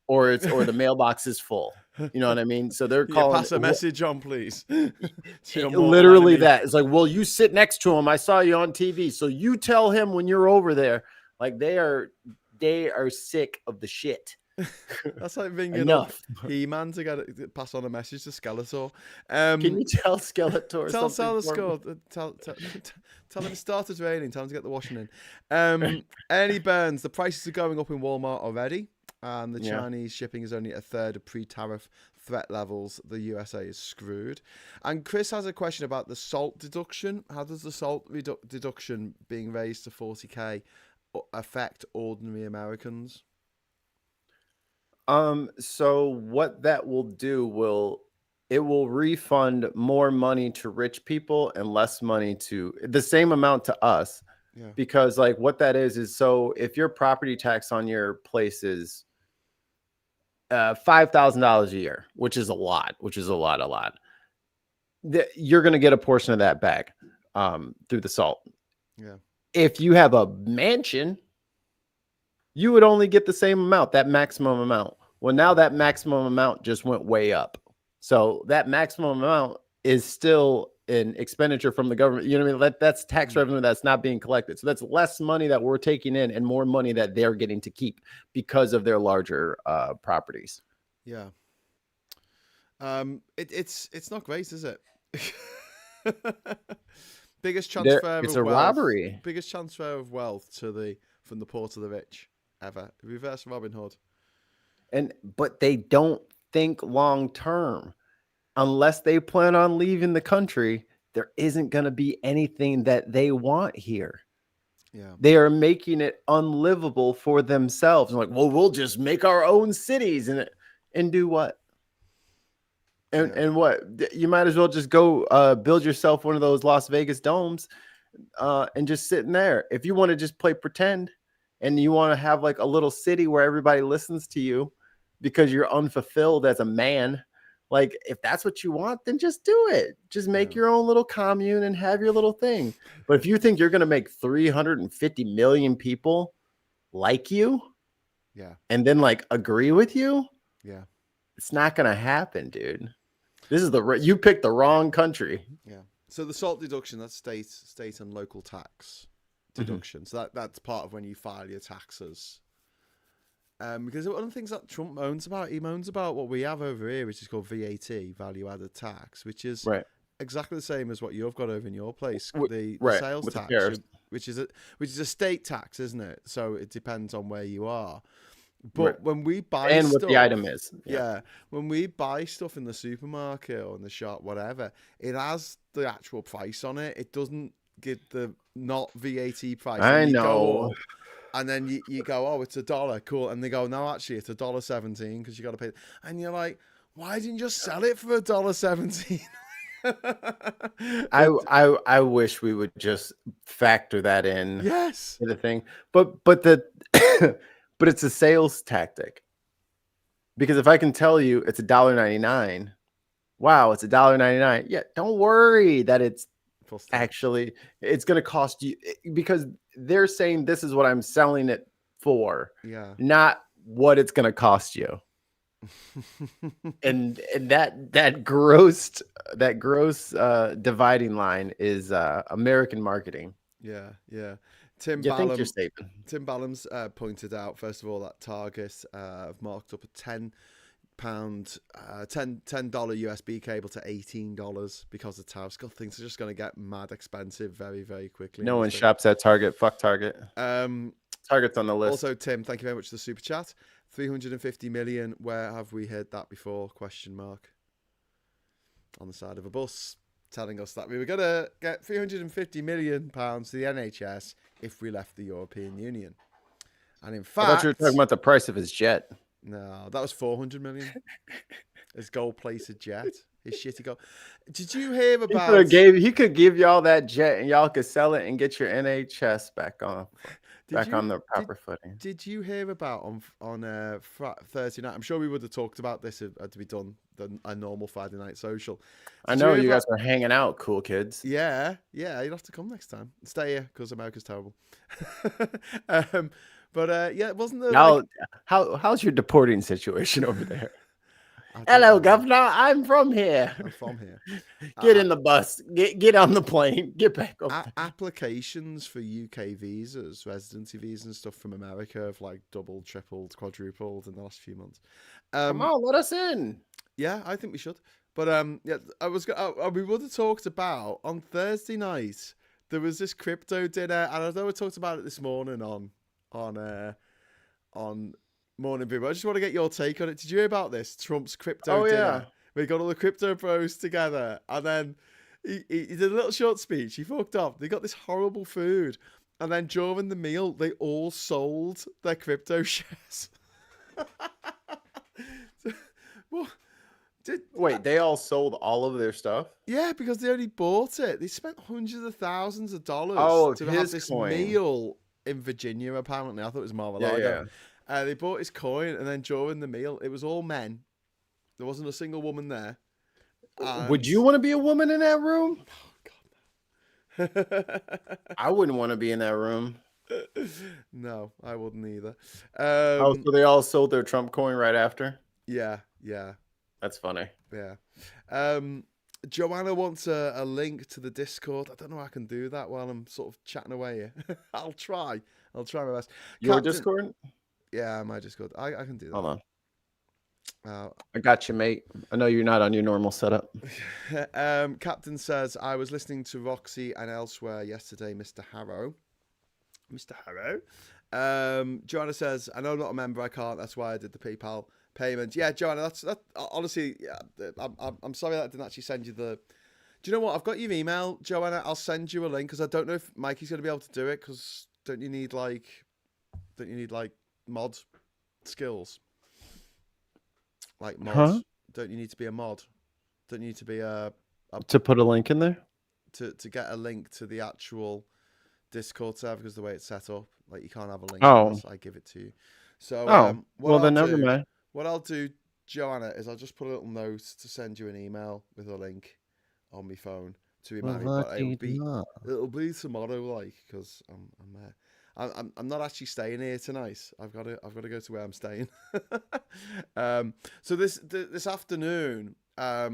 or the mailbox is full. You know what I mean? So they're calling. Pass a message on, please. Literally that. It's like, well, you sit next to him. I saw you on TV, so you tell him when you're over there. Like they are sick of the shit. That's like ringing up He-Man to pass on a message to Skeletor. Can you tell Skeletor? Tell him it started raining. Tell him to get the washing in. Ernie Burns, the prices are going up in Walmart already, and the Chinese shipping is only a third of pre-tariff threat levels. The USA is screwed. And Chris has a question about the SALT deduction. How does the SALT deduction being raised to $40,000 affect ordinary Americans? So what that will do it will refund more money to rich people and less money to the same amount to us. Yeah. Because like what that is so if your property tax on your place is $5,000 a year, which is a lot, you're going to get a portion of that back through the SALT. Yeah. If you have a mansion, you would only get the same amount, that maximum amount. Well, now that maximum amount just went way up. So that maximum amount is still an expenditure from the government. You know what I mean? That's tax revenue that's not being collected. So that's less money that we're taking in and more money that they're getting to keep because of their larger properties. Yeah. It's not great, is it? Biggest transfer it's a robbery. Biggest transfer of wealth from the poor to the rich ever. Reverse Robin Hood. But they don't think long term. Unless they plan on leaving the country, there isn't going to be anything that they want here. Yeah. They are making it unlivable for themselves. Like, well, we'll just make our own cities and do what? And what? You might as well just go build yourself one of those Las Vegas domes and just sit in there. If you want to just play pretend and you want to have like a little city where everybody listens to you because you're unfulfilled as a man, like if that's what you want, then just do it. Just make your own little commune and have your little thing. But if you think you're going to make 350 million people like you, and then like agree with you, it's not going to happen, dude. This is you picked the wrong country. Yeah. So the SALT deduction, that's state and local tax deduction. So that's part of when you file your taxes. Because one of the things that Trump moans about, he moans about what we have over here, which is called VAT, value added tax, which is exactly the same as what you've got over in your place, the sales tax, which is a state tax, isn't it? So it depends on where you are. But when we buy and stuff, what the item is, when we buy stuff in the supermarket or in the shop, whatever, it has the actual price on it. It doesn't give the not VAT price. I know. And then you go, oh, it's $1, cool. And they go, no, actually, it's $1.17 because you got to pay. And you're like, why didn't you just sell it for $1.17? I wish we would just factor that in. Yes. The thing, but but it's a sales tactic. Because if I can tell you it's $1.99, wow, it's $1.99. Yeah, don't worry that it's actually it's going to cost you, because they're saying this is what I'm selling it for, not what it's going to cost you. and that gross dividing line is American marketing. Tim You think Ballum, you're saving. Tim Ballum's pointed out, first of all, that Target have marked up a $10 USB cable to $18 because of tariffs. God, things are just going to get mad expensive very, very quickly. No one shops at Target. Fuck Target. Target's on the list. Also, Tim, thank you very much for the super chat. 350 million. Where have we heard that before? Question mark. On the side of a bus, telling us that we were going to get 350 million pounds to the NHS if we left the European Union. And in fact, I thought you were talking about the price of his jet. No, that was 400 million. His gold-plated jet. His shitty gold. Did you hear about? He could give y'all that jet, and y'all could sell it and get your NHS back on the proper footing. Did you hear about on Thursday night? I'm sure we would have talked about this had we done a normal Friday night social. I know you guys were hanging out, cool kids. Yeah, you'd have to come next time. Stay here because America's terrible. But yeah, wasn't there? Now, how's your deporting situation over there? Hello, Governor. I'm from here. I'm from here. Get in the bus. Get on the plane. Get back up. Applications for UK visas, residency visas and stuff from America have like doubled, tripled, quadrupled in the last few months. Come on, let us in. Yeah, I think we should. But yeah, we would have talked about on Thursday night. There was this crypto dinner, and I know we talked about it this morning on Morning Brew. I just want to get your take on it. Did you hear about this? Trump's crypto dinner. Yeah. We got all the crypto bros together, and then he did a little short speech. He fucked up. They got this horrible food, and then during the meal, they all sold their crypto shares. Wait, they all sold all of their stuff? Yeah, because they only bought it. They spent hundreds of thousands of dollars to have this meal in Virginia, apparently. I thought it was Mar-a-Lago. Yeah. They bought his coin, and then during the meal, it was all men. There wasn't a single woman there. And... Would you want to be a woman in that room? Oh, God, no. I wouldn't want to be in that room. No, I wouldn't either. So they all sold their Trump coin right after? Yeah. That's funny. Yeah. Joanna wants a link to the Discord. I don't know how I can do that while I'm sort of chatting away here. I'll try my best. Your Discord? Yeah, my Discord. I can do that. Hold on. I got you, mate. I know you're not on your normal setup. Captain says, I was listening to Roxy and elsewhere yesterday, Mr. Harrow. Joanna says, I know I'm not a member, I can't. That's why I did the PayPal payment. Yeah, Joanna, that's honestly, yeah, I'm sorry that I didn't actually send you the... Do you know what? I've got your email, Joanna. I'll send you a link because I don't know if Mikey's going to be able to do it because don't you need mod skills? Like mods. Huh? Don't you need to be a mod? Don't you need to be to put a link in there? To get a link to the actual Discord server because the way it's set up, like you can't have a link unless I give it to you. So never mind. What I'll do, Joanna, is I'll just put a little note to send you an email with a link on my phone to remind me. But it'll be tomorrow, like, because I'm not actually staying here tonight. I've got to go to where I'm staying. So this afternoon, my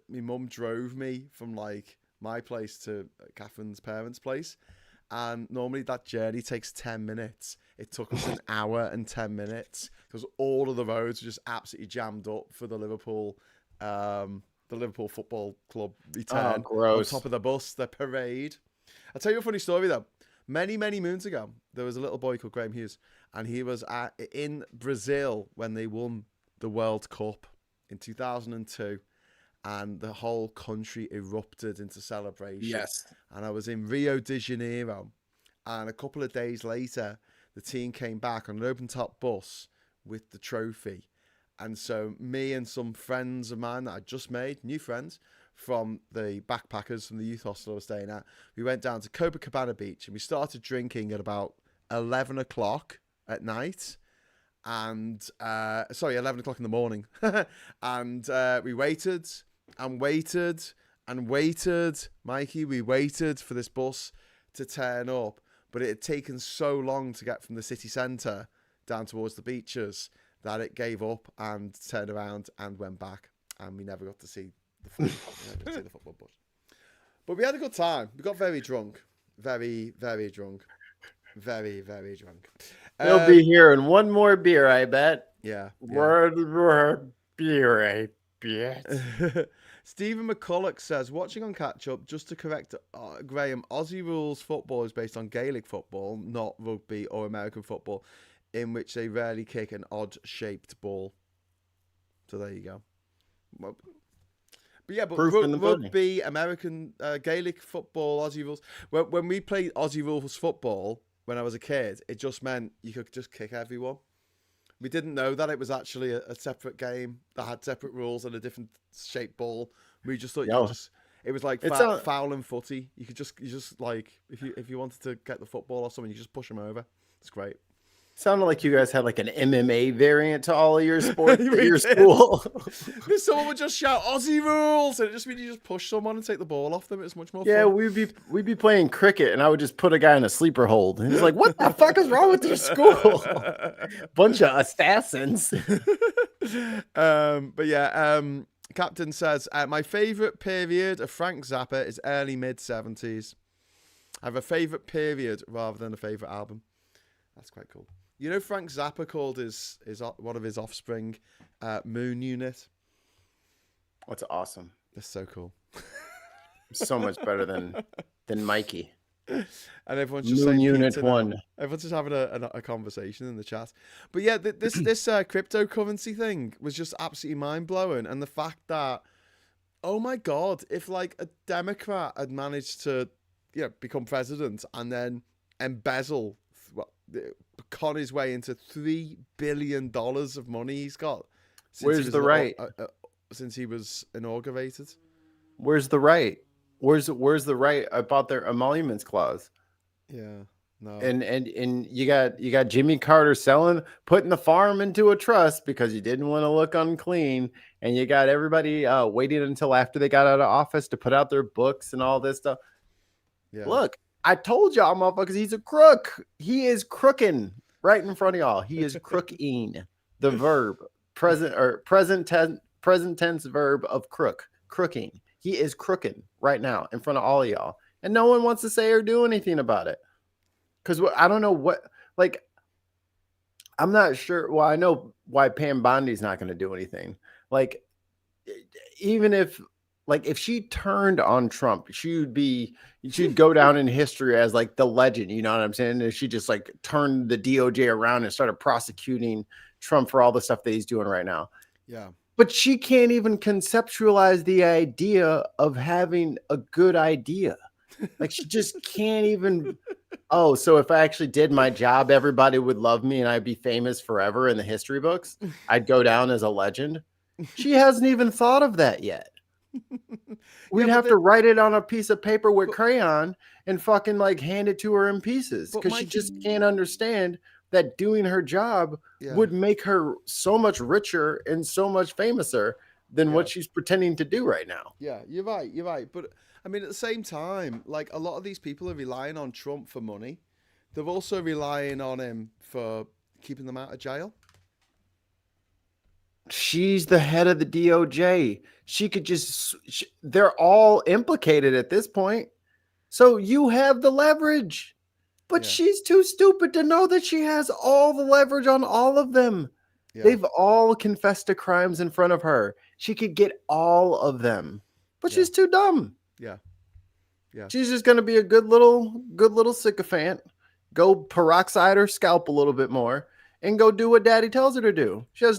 mum drove me from like my place to Catherine's parents' place, and normally that journey takes 10 minutes. It took us an hour and 10 minutes because all of the roads were just absolutely jammed up for the Liverpool Football Club return. Oh, gross. On top of the bus, the parade. I'll tell you a funny story though. Many, many moons ago, there was a little boy called Graham Hughes, and he was in Brazil when they won the World Cup in 2002, and the whole country erupted into celebration. Yes. And I was in Rio de Janeiro, and a couple of days later, the team came back on an open-top bus with the trophy. And so me and some friends of mine that I just made, new friends, from the backpackers from the youth hostel I was staying at, we went down to Copacabana Beach and we started drinking at about 11 o'clock at night. And 11 o'clock in the morning. And we waited and waited and waited. Mikey, we waited for this bus to turn up. But it had taken so long to get from the city centre down towards the beaches that it gave up and turned around and went back. And we never got to see the football bus. But we had a good time. We got very drunk. Very, very drunk. Very, very drunk. He'll be here in one more beer, I bet. Yeah. One more beer, I bet. Stephen McCulloch says, watching on catch up, just to correct Graham, Aussie rules football is based on Gaelic football, not rugby or American football, in which they rarely kick an odd-shaped ball. So there you go. But yeah, but rugby, American, Gaelic football, Aussie rules. When we played Aussie rules football when I was a kid, it just meant you could just kick everyone. We didn't know that it was actually a separate game that had separate rules and a different shaped ball. We just thought it was like foul and footy. You just like if you wanted to get the football or something, you just push them over. It's great. Sounded like you guys had like an MMA variant to all of your sports at your school. Someone would just shout Aussie rules, and it just means you just push someone and take the ball off them. It was much more fun. Yeah, we'd be playing cricket, and I would just put a guy in a sleeper hold. And he's like, "What the fuck is wrong with your school? Bunch of assassins." But yeah, Captain says my favorite period of Frank Zappa is early mid-70s. I have a favorite period rather than a favorite album. That's quite cool. You know, Frank Zappa called his one of his offspring Moon Unit. That's awesome. That's so cool. So much better than Mikey. And everyone's just Moon saying Unit 1. Everyone's just having a conversation in the chat. But yeah, this cryptocurrency thing was just absolutely mind blowing, and the fact that, oh my god, if like a Democrat had managed to become president and then embezzle. Con his way into $3 billion of money he's got. Where's the right? Since he was inaugurated. Where's the right? Where's the right about their emoluments clause? Yeah, no. And you got Jimmy Carter putting the farm into a trust because you didn't want to look unclean, and you got everybody waiting until after they got out of office to put out their books and all this stuff. Yeah. Look. I told y'all, motherfuckers, he's a crook. He is crooking right in front of y'all. He is crooking. The verb, present tense verb of crook, crooking. He is crooking right now in front of all of y'all. And no one wants to say or do anything about it. Because I don't know what, like, I'm not sure. Well, I know why Pam Bondi's not going to do anything. Like, even if she turned on Trump, she'd go down in history as like the legend, you know what I'm saying? And she just like turned the DOJ around and started prosecuting Trump for all the stuff that he's doing right now. Yeah. But she can't even conceptualize the idea of having a good idea. Like she just can't even. Oh, so if I actually did my job, everybody would love me and I'd be famous forever in the history books. I'd go down as a legend. She hasn't even thought of that yet. We'd have to write it on a piece of paper with crayon and fucking like hand it to her in pieces because she just can't understand that doing her job would make her so much richer and so much famouser than what she's pretending to do right now. Yeah, you're right. But I mean, at the same time, like a lot of these people are relying on Trump for money. They're also relying on him for keeping them out of jail. She's the head of the DOJ. She could they're all implicated at this point. So you have the leverage. But she's too stupid to know that she has all the leverage on all of them. Yeah. They've all confessed to crimes in front of her. She could get all of them. But she's too dumb. Yeah. Yeah. She's just going to be a good little sycophant. Go peroxide her scalp a little bit more. And go do what daddy tells her to do. She has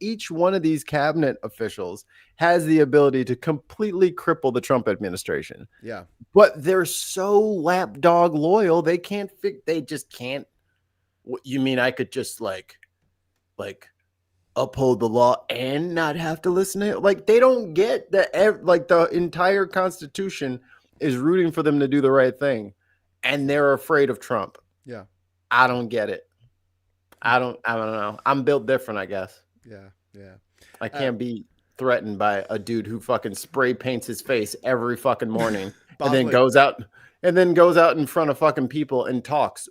each one of these cabinet officials has the ability to completely cripple the Trump administration. Yeah. But they're so lapdog loyal, they just can't. You mean I could just like uphold the law and not have to listen to it? Like they don't get that the entire Constitution is rooting for them to do the right thing. And they're afraid of Trump. Yeah. I don't get it. I don't know. I'm built different, I guess. Yeah. Yeah. I can't be threatened by a dude who fucking spray paints his face every fucking morning and then goes out in front of fucking people and talks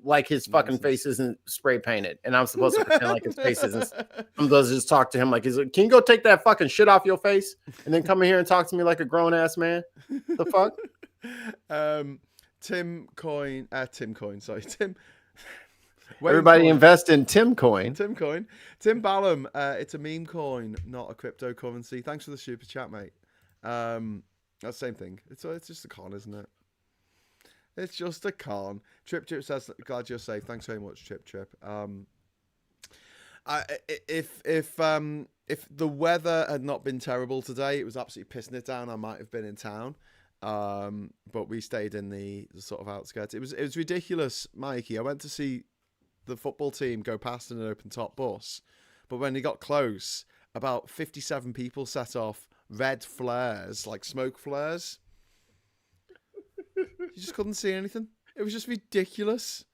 like his fucking face isn't spray painted, and I'm supposed to pretend like his face isn't. I'm supposed to just talk to him like he's like, can you go take that fucking shit off your face and then come in here and talk to me like a grown ass man? The fuck? Tim Everybody invest in Tim Coin. Tim Ballum. It's a meme coin, not a cryptocurrency. Thanks for the super chat, mate. That's the same thing. It's just a con, isn't it? It's just a con. Trip says, glad you're safe. Thanks very much, Trip. If the weather had not been terrible today, it was absolutely pissing it down, I might have been in town. But we stayed in the sort of outskirts. It was ridiculous, Mikey. I went to see the football team go past in an open top bus, but when they got close, about 57 people set off red flares, like smoke flares. You just couldn't see anything. It was just ridiculous.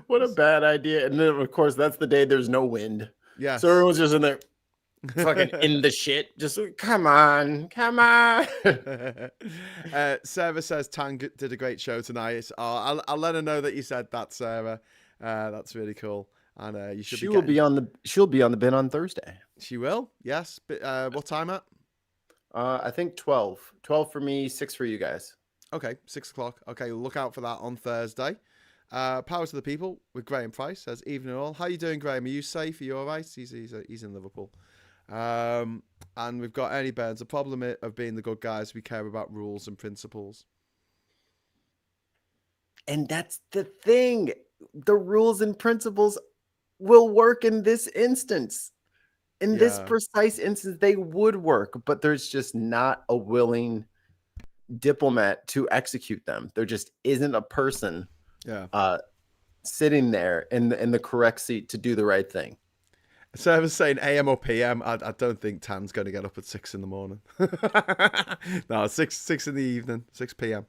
What a bad idea. And then of course that's the day there's no wind. Yeah. So everyone's just in there fucking in the shit. Just come on. Sarah says Tang did a great show tonight. I'll let her know that you said that, Sarah. That's really cool. And you should. She'll be on the bin on Thursday. She will. Yes. But what time at? I think 12. 12 for me, 6 for you guys. Okay, 6 o'clock. Okay, look out for that on Thursday. Power to the people with Graham Price says, evening all. How you doing, Graham? Are you safe? Are you all right? He's in Liverpool. And we've got Ernie Burns. The problem of being the good guys, we care about rules and principles. And that's the thing. The rules and principles will work in this instance. In this precise instance, they would work, but there's just not a willing diplomat to execute them. There just isn't a person sitting there in the correct seat to do the right thing. So I was saying AM or PM. I don't think Tan's going to get up at 6 in the morning. No, 6 in the evening, 6 PM.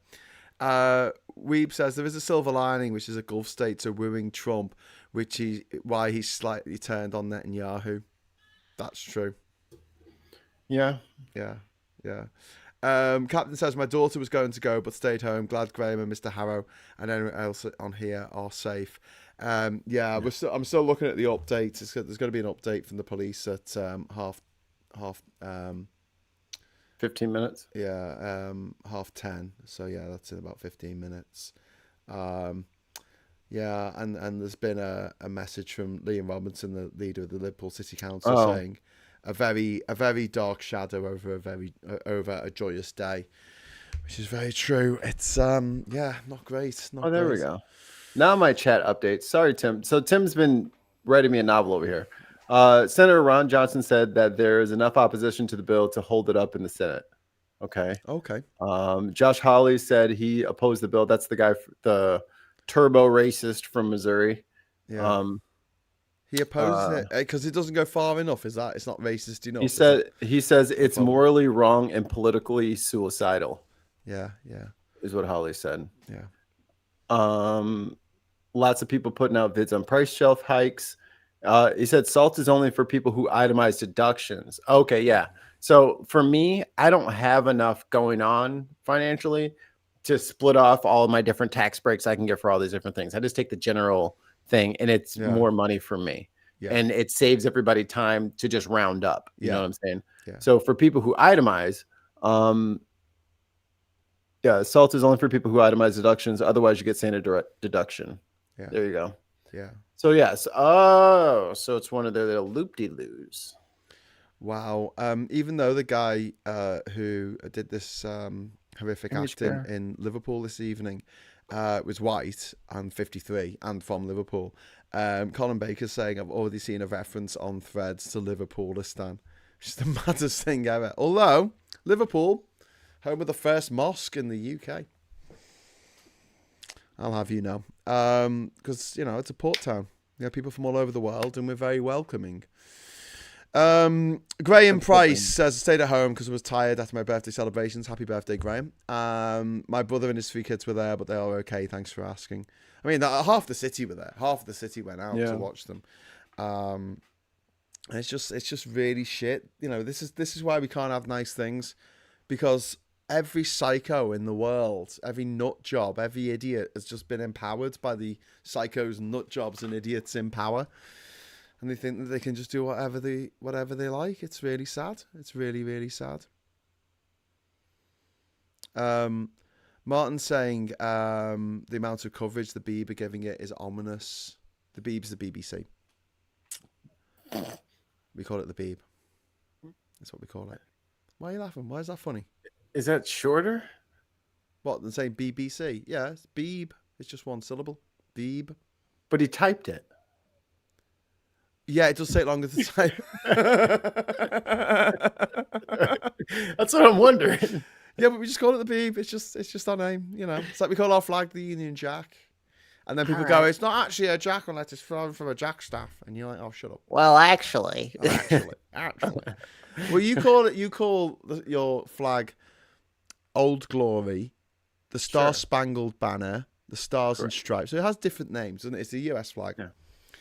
Weeb says there is a silver lining, which is a Gulf states are wooing Trump, why he's slightly turned on Netanyahu. That's true. Yeah. Captain says my daughter was going to go but stayed home. Glad Graham and Mr. Harrow and anyone else on here are safe. I'm still looking at the updates. There's going to be an update from the police at half 15 minutes. Yeah, 10:30. So yeah, that's in about 15 minutes. And there's been a message from Liam Robinson, the leader of the Liverpool City Council, saying a very dark shadow over a joyous day, which is very true. It's not great. There we go. Now my chat updates. Sorry, Tim. So Tim's been writing me a novel over here. Senator Ron Johnson said that there is enough opposition to the bill to hold it up in the Senate. Okay. Josh Hawley said he opposed the bill. That's the guy, the turbo racist from Missouri. Yeah. He opposes it because it doesn't go far enough. Is that it's not racist enough? He says it's morally wrong and politically suicidal. Yeah. Is what Hawley said. Yeah. Lots of people putting out vids on price shelf hikes. He said salt is only for people who itemize deductions. Okay, yeah. So for me, I don't have enough going on financially to split off all of my different tax breaks I can get for all these different things. I just take the general thing, and it's more money for me. Yeah. And it saves everybody time to just round up. You know what I'm saying? Yeah. So for people who itemize, salt is only for people who itemize deductions. Otherwise, you get standard deduction. Yeah. There you go. Yeah. So yes. So it's one of their little loop-de-loos. Wow. Even though the guy who did this horrific act in Liverpool this evening was white and 53 and from Liverpool, Colin Baker's saying, I've already seen a reference on Threads to Liverpoolistan, which is the maddest thing ever. Although Liverpool, home of the first mosque in the UK. I'll have you know. Because, it's a port town. People from all over the world, and we're very welcoming. Graham Price says, I stayed at home because I was tired after my birthday celebrations. Happy birthday, Graham. My brother and his 3 kids were there, but they are okay. Thanks for asking. I mean, half the city were there. Half of the city went out to watch them. And it's just really shit. You know, this is why we can't have nice things, because every psycho in the world, every nut job, every idiot has just been empowered by the psychos, nut jobs, and idiots in power. And they think that they can just do whatever they like. It's really sad. It's really, really sad. Martin saying the amount of coverage the Beeb are giving it is ominous. The Beeb's the BBC. We call it the Beeb. That's what we call it. Why are you laughing? Why is that funny? Is that shorter? What, than saying BBC? Yeah, it's Beeb. It's just one syllable. Beeb. But he typed it. Yeah, it does take longer to type. That's what I'm wondering. Yeah, but we just call it the Beeb. It's just our name, you know. It's like we call our flag the Union Jack. And then people go, it's not actually a jack unless it's from a jack staff. And you're like, oh, shut up. Well, actually. Oh, actually. Well, you call your flag Old Glory, the Star Spangled Banner, the Stars and Stripes. So it has different names, doesn't it? It's the US flag.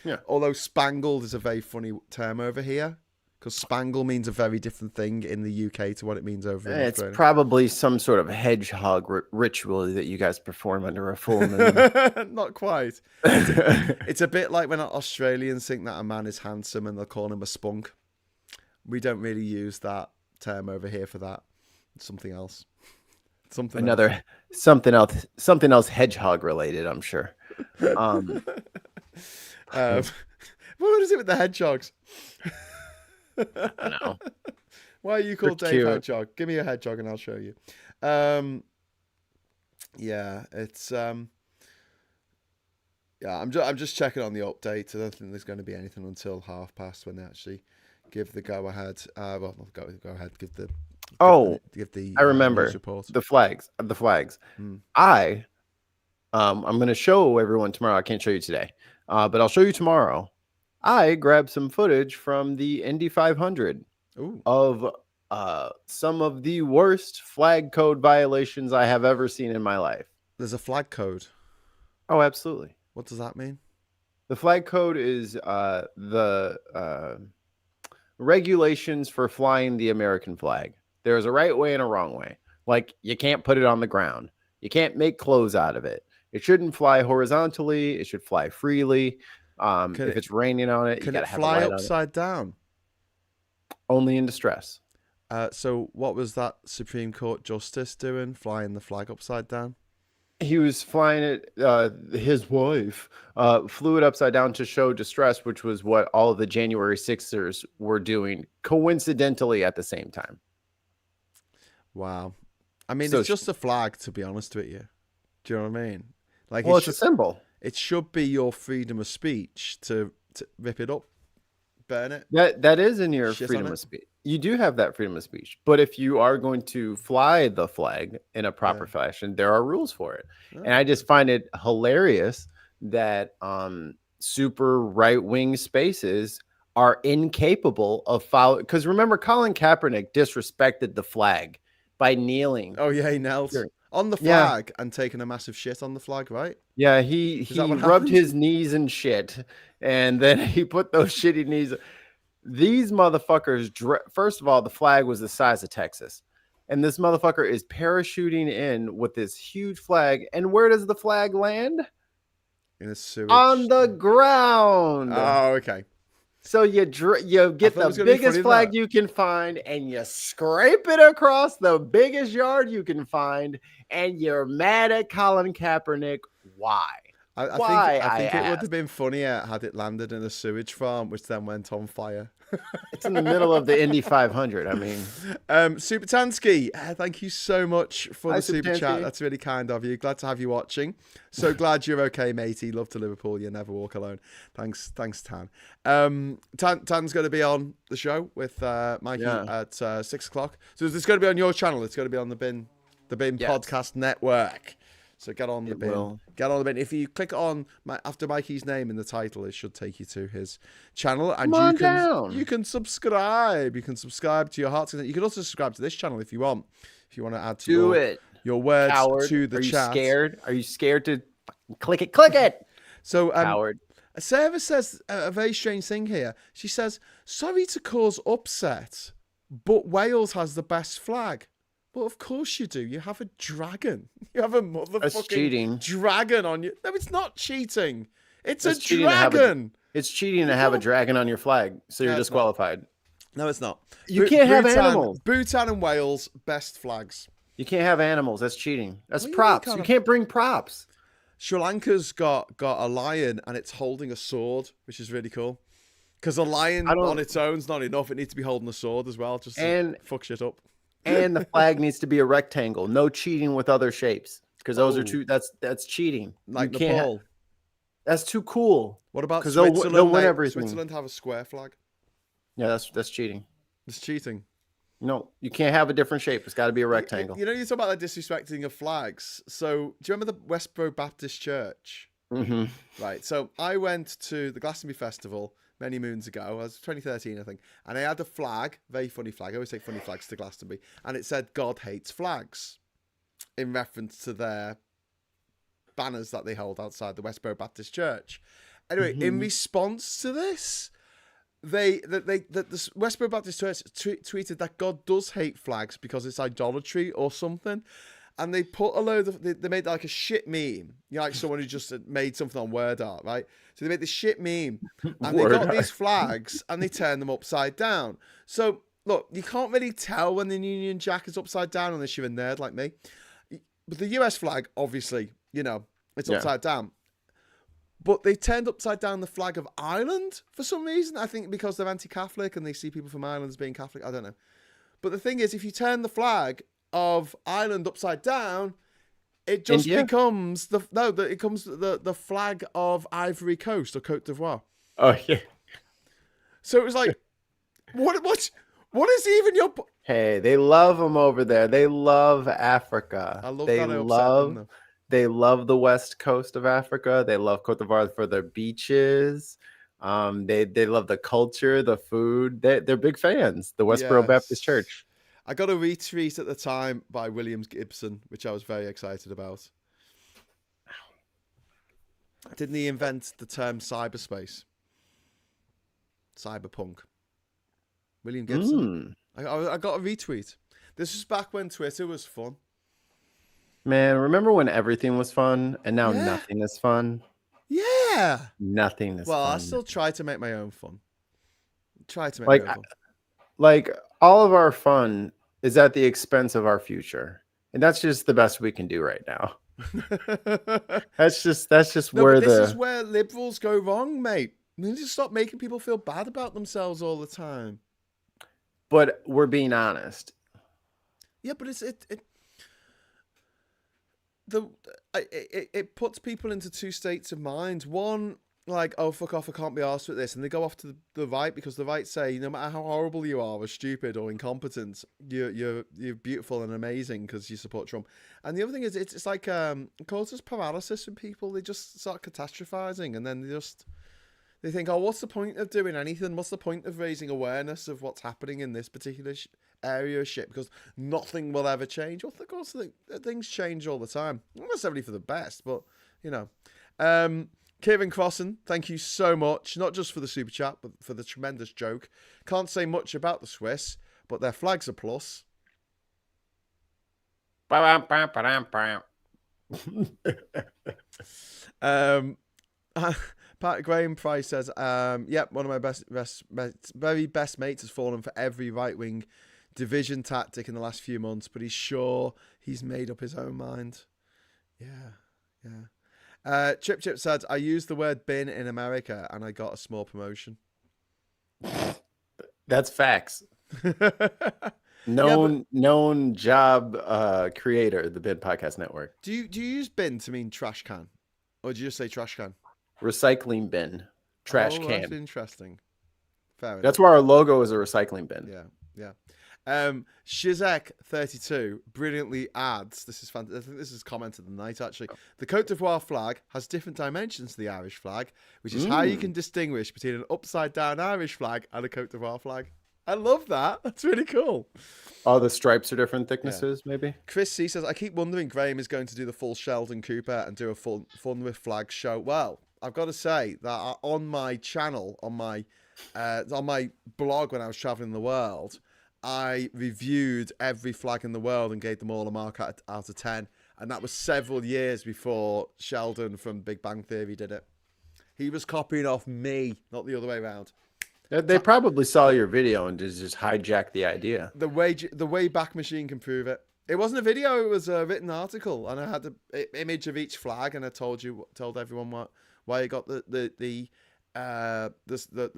Yeah. Although spangled is a very funny term over here, because spangle means a very different thing in the UK to what it means over in Australia. It's probably some sort of hedgehog ritual that you guys perform under a full moon. Not quite. It's a bit like when Australians think that a man is handsome and they'll call him a spunk. We don't really use that term over here for that. It's something else. Something else hedgehog related, I'm sure. What is it with the hedgehogs? I don't know. Why are you called Dave cute. Hedgehog? Give me a hedgehog and I'll show you. Yeah, it's I'm just checking on the update. I don't think there's going to be anything until past when they actually give the go ahead. Well, go ahead. Give the. I remember the flags. I'm going to show everyone tomorrow. I can't show you today, but I'll show you tomorrow. I grabbed some footage from the Indy 500 of some of the worst flag code violations I have ever seen in my life. There's a flag code. Oh, absolutely. What does that mean? The flag code is the regulations for flying the American flag. There's a right way and a wrong way. Like, you can't put it on the ground. You can't make clothes out of it. It shouldn't fly horizontally. It should fly freely. If it's raining on it, you gotta have a light on it. Can it fly upside down? Only in distress. So what was that Supreme Court justice doing, flying the flag upside down? He was flying it. His wife flew it upside down to show distress, which was what all of the January 6ers were doing, coincidentally at the same time. Wow. I mean, it's just a flag, to be honest with you. Do you know what I mean? Like, well, it's a symbol. It should be your freedom of speech to rip it up, burn it. That is in your freedom of speech. You do have that freedom of speech. But if you are going to fly the flag in a proper fashion, there are rules for it. And I just find it hilarious that super right-wing spaces are incapable of following. Because remember, Colin Kaepernick disrespected the flag by kneeling. Oh, yeah, he knelt on the flag and taking a massive shit on the flag, right? Yeah, he rubbed his knees and shit, and then he put those shitty knees. These motherfuckers, first of all, the flag was the size of Texas, and this motherfucker is parachuting in with this huge flag, and where does the flag land? In a sewage. On the ground. Oh, okay. So you get the biggest flag you can find, and you scrape it across the biggest yard you can find, and you're mad at Colin Kaepernick. Why? I think it would have been funnier had it landed in a sewage farm, which then went on fire. It's in the middle of the Indy 500. I mean, Super Tansky, thank you so much for the super chat. That's really kind of you. Glad to have you watching. So glad you're okay, matey. Love to Liverpool. You never walk alone. Thanks, Tan. Tan's going to be on the show with Mikey at 6 o'clock. So it's going to be on your channel. It's going to be on the Bin Podcast Network. So get on the It bin. will. Get on the bin. If you click on after Mikey's name in the title, it should take you to his channel, and Come on down. you can subscribe. You can subscribe to your heart's content. You can also subscribe to this channel if you want. If you want to add to your words Coward. to the Are you chat. scared? Are you scared to click it? Click it. So Coward. Sarah says a very strange thing here. She says, "Sorry to cause upset, but Wales has the best flag." Well, of course you do. You have a dragon. You have a motherfucking dragon on you. No, it's not cheating. It's a dragon. It's cheating to have a dragon on your flag, so you're disqualified. No, it's not. You can't have animals. Bhutan and Wales, best flags. You can't have animals. That's cheating. That's props. You can't bring props. Sri Lanka's got a lion, and it's holding a sword, which is really cool. Because a lion on its own is not enough. It needs to be holding a sword as well, just to fuck shit up. And the flag needs to be a rectangle. No cheating with other shapes, because those are too. That's cheating. Like Nepal. That's too cool. What about Switzerland? They'll win everything. Switzerland have a square flag. Yeah, that's cheating. It's cheating. No, you can't have a different shape. It's got to be a rectangle. You talk about the disrespecting of flags. So, do you remember the Westboro Baptist Church? Mm-hmm. Right. So, I went to the Glastonbury Festival many moons ago. It was 2013, I think. And I had a flag, very funny flag. I always take funny flags to Glastonbury. And it said, "God hates flags," in reference to their banners that they hold outside the Westboro Baptist Church. Anyway, in response to this, the Westboro Baptist Church tweeted that God does hate flags because it's idolatry or something. And they put a load of, they made like a shit meme. Like someone who just made something on word art, right? So they made this shit meme and they got these flags and they turned them upside down. So look, you can't really tell when the Union Jack is upside down unless you're a nerd like me. But the US flag, obviously, it's upside down. But they turned upside down the flag of Ireland for some reason. I think because they're anti-Catholic and they see people from Ireland as being Catholic. I don't know. But the thing is, if you turn the flag of Ireland upside down, it just becomes the flag of Ivory Coast or Côte d'Ivoire. Oh yeah. So it was like, what is even your? Hey, they love them over there. They love Africa. I love They love the west coast of Africa. They love Côte d'Ivoire for their beaches. They love the culture, the food. They're big fans. The Westboro Baptist Church. I got a retweet at the time by Williams Gibson, which I was very excited about. Didn't he invent the term cyberspace? Cyberpunk. William Gibson. I got a retweet. This was back when Twitter was fun. Man, remember when everything was fun and now nothing is fun? Yeah. Nothing is fun. Well, I still try to make my own fun. My own fun. Like all of our fun is at the expense of our future. And that's just the best we can do right now. That's just where this is where liberals go wrong, mate. We need to stop making people feel bad about themselves all the time. But we're being honest. Yeah, but it puts people into two states of mind. One, like, oh, fuck off, I can't be arsed with this. And they go off to the right because the right say, no matter how horrible you are or stupid or incompetent, you're beautiful and amazing because you support Trump. And the other thing is, it's like it causes paralysis in people. They just start catastrophizing and then they think, oh, what's the point of doing anything? What's the point of raising awareness of what's happening in this particular area of shit? Because nothing will ever change. Well, of course, things change all the time. Not necessarily for the best, but, Kieran Crossan, thank you so much. Not just for the super chat, but for the tremendous joke. Can't say much about the Swiss, but their flag's a plus. Pat Graham Price says, one of my very best mates has fallen for every right-wing division tactic in the last few months, but he's sure he's made up his own mind. Yeah. Chip said, I used the word bin in America and I got a small promotion. That's facts. Known job creator, the Bin Podcast Network. Do you use bin to mean trash can? Or do you just say trash can? Recycling bin. Trash can. That's interesting. Fair enough. That's why our logo is a recycling bin. Yeah. Shizek32 brilliantly adds, this is fantastic. I think this is commented the night actually. The Cote d'Ivoire flag has different dimensions to the Irish flag, which is how you can distinguish between an upside down Irish flag and a Cote d'Ivoire flag. I love that. That's really cool. All the stripes are different thicknesses, maybe. Chris C says, I keep wondering Graham is going to do the full Sheldon Cooper and do a full Fun with Flags show. Well, I've got to say that on my channel, on my blog when I was traveling the world, I reviewed every flag in the world and gave them all a mark out of 10. And that was several years before Sheldon from Big Bang Theory did it. He was copying off me, not the other way around. They probably saw your video and just hijacked the idea. The way back machine can prove it. It wasn't a video; it was a written article, and I had the image of each flag, and I told everyone why it got the